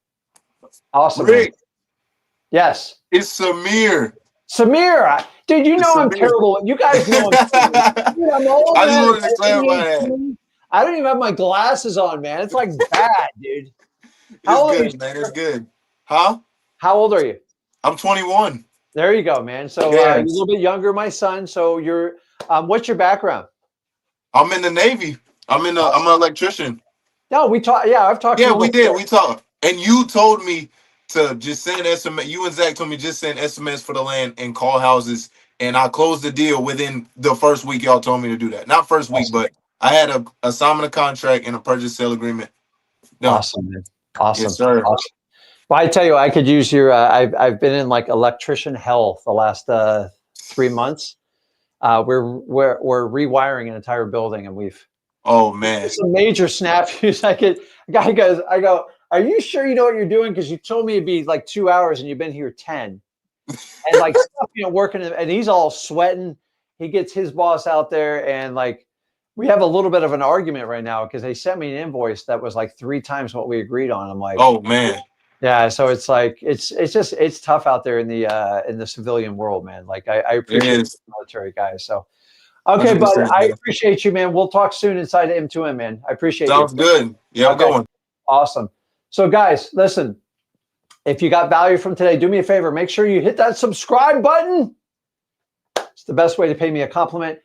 Speaker 1: Awesome,
Speaker 2: Rick,
Speaker 1: man. Yes.
Speaker 2: it's Samir.
Speaker 1: Samir, dude, you know I'm terrible. You guys know I'm terrible. Dude, I'm old,
Speaker 2: I just
Speaker 1: man.
Speaker 2: wanted to clarify that.
Speaker 1: I don't even have my glasses on, man. It's like bad, dude. How old are you?
Speaker 2: It's good, man. It's good. Huh?
Speaker 1: How old are you?
Speaker 2: I'm 21.
Speaker 1: There you go, man. So you're a little bit younger, my son. So you're, what's your background?
Speaker 2: I'm in the Navy. I'm an electrician.
Speaker 1: No, we talked. Yeah, I've talked.
Speaker 2: Yeah, we did. We talked. And you told me to just send SMS. You and Zach told me just send SMS for the land and call houses. And I closed the deal within the first week y'all told me to do that. Not first week, but I had a assignment of contract and a purchase sale agreement. No.
Speaker 1: Awesome, man. Awesome.
Speaker 2: Yes, sir.
Speaker 1: Awesome. Well, I tell you, I could use your. I've been in like electrician hell the last 3 months. We're rewiring an entire building, and we've.
Speaker 2: Oh man,
Speaker 1: it's a major snafus. Guy goes, I go, are you sure you know what you're doing? Because you told me it'd be like 2 hours, and you've been here 10. And like stuff, working, and he's all sweating. He gets his boss out there, and like we have a little bit of an argument right now because they sent me an invoice that was like 3 times what we agreed on. I'm like,
Speaker 2: oh man.
Speaker 1: Yeah, so it's like it's tough out there in the civilian world, man. Like I appreciate the military guys. So okay, but I appreciate you, man. We'll talk soon inside of M2M, man. I appreciate
Speaker 2: Sounds
Speaker 1: you.
Speaker 2: good. Yeah, I'm going.
Speaker 1: Awesome. So guys, listen, if you got value from today, do me a favor. Make sure you hit that subscribe button. It's the best way to pay me a compliment.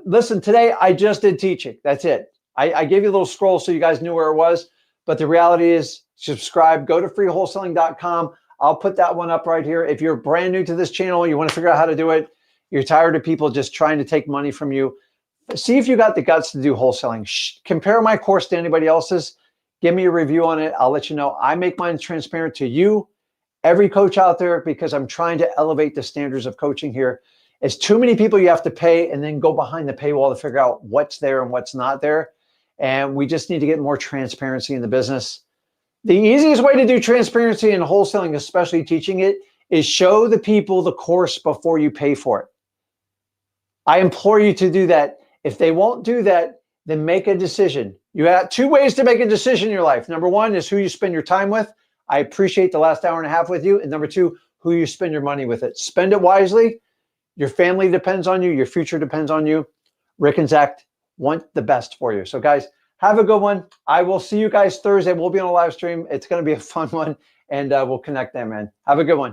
Speaker 1: Listen, today I just did teaching. That's it. I gave you a little scroll so you guys knew where it was. But the reality is, subscribe, go to freewholesaling.com. I'll put that one up right here. If you're brand new to this channel, you want to figure out how to do it, you're tired of people just trying to take money from you, see if you got the guts to do wholesaling. Compare my course to anybody else's. Give me a review on it. I'll let you know. I make mine transparent to you, every coach out there, because I'm trying to elevate the standards of coaching here. It's too many people you have to pay and then go behind the paywall to figure out what's there and what's not there. And we just need to get more transparency in the business. The easiest way to do transparency in wholesaling, especially teaching it, is show the people the course before you pay for it. I implore you to do that. If they won't do that, then make a decision. You have 2 ways to make a decision in your life. Number 1 is who you spend your time with. I appreciate the last hour and a half with you. And number 2, who you spend your money with it. Spend it wisely. Your family depends on you. Your future depends on you. Rick and Zach want the best for you. So guys, have a good one. I will see you guys Thursday. We'll be on a live stream. It's going to be a fun one, and we'll connect then, man. Have a good one.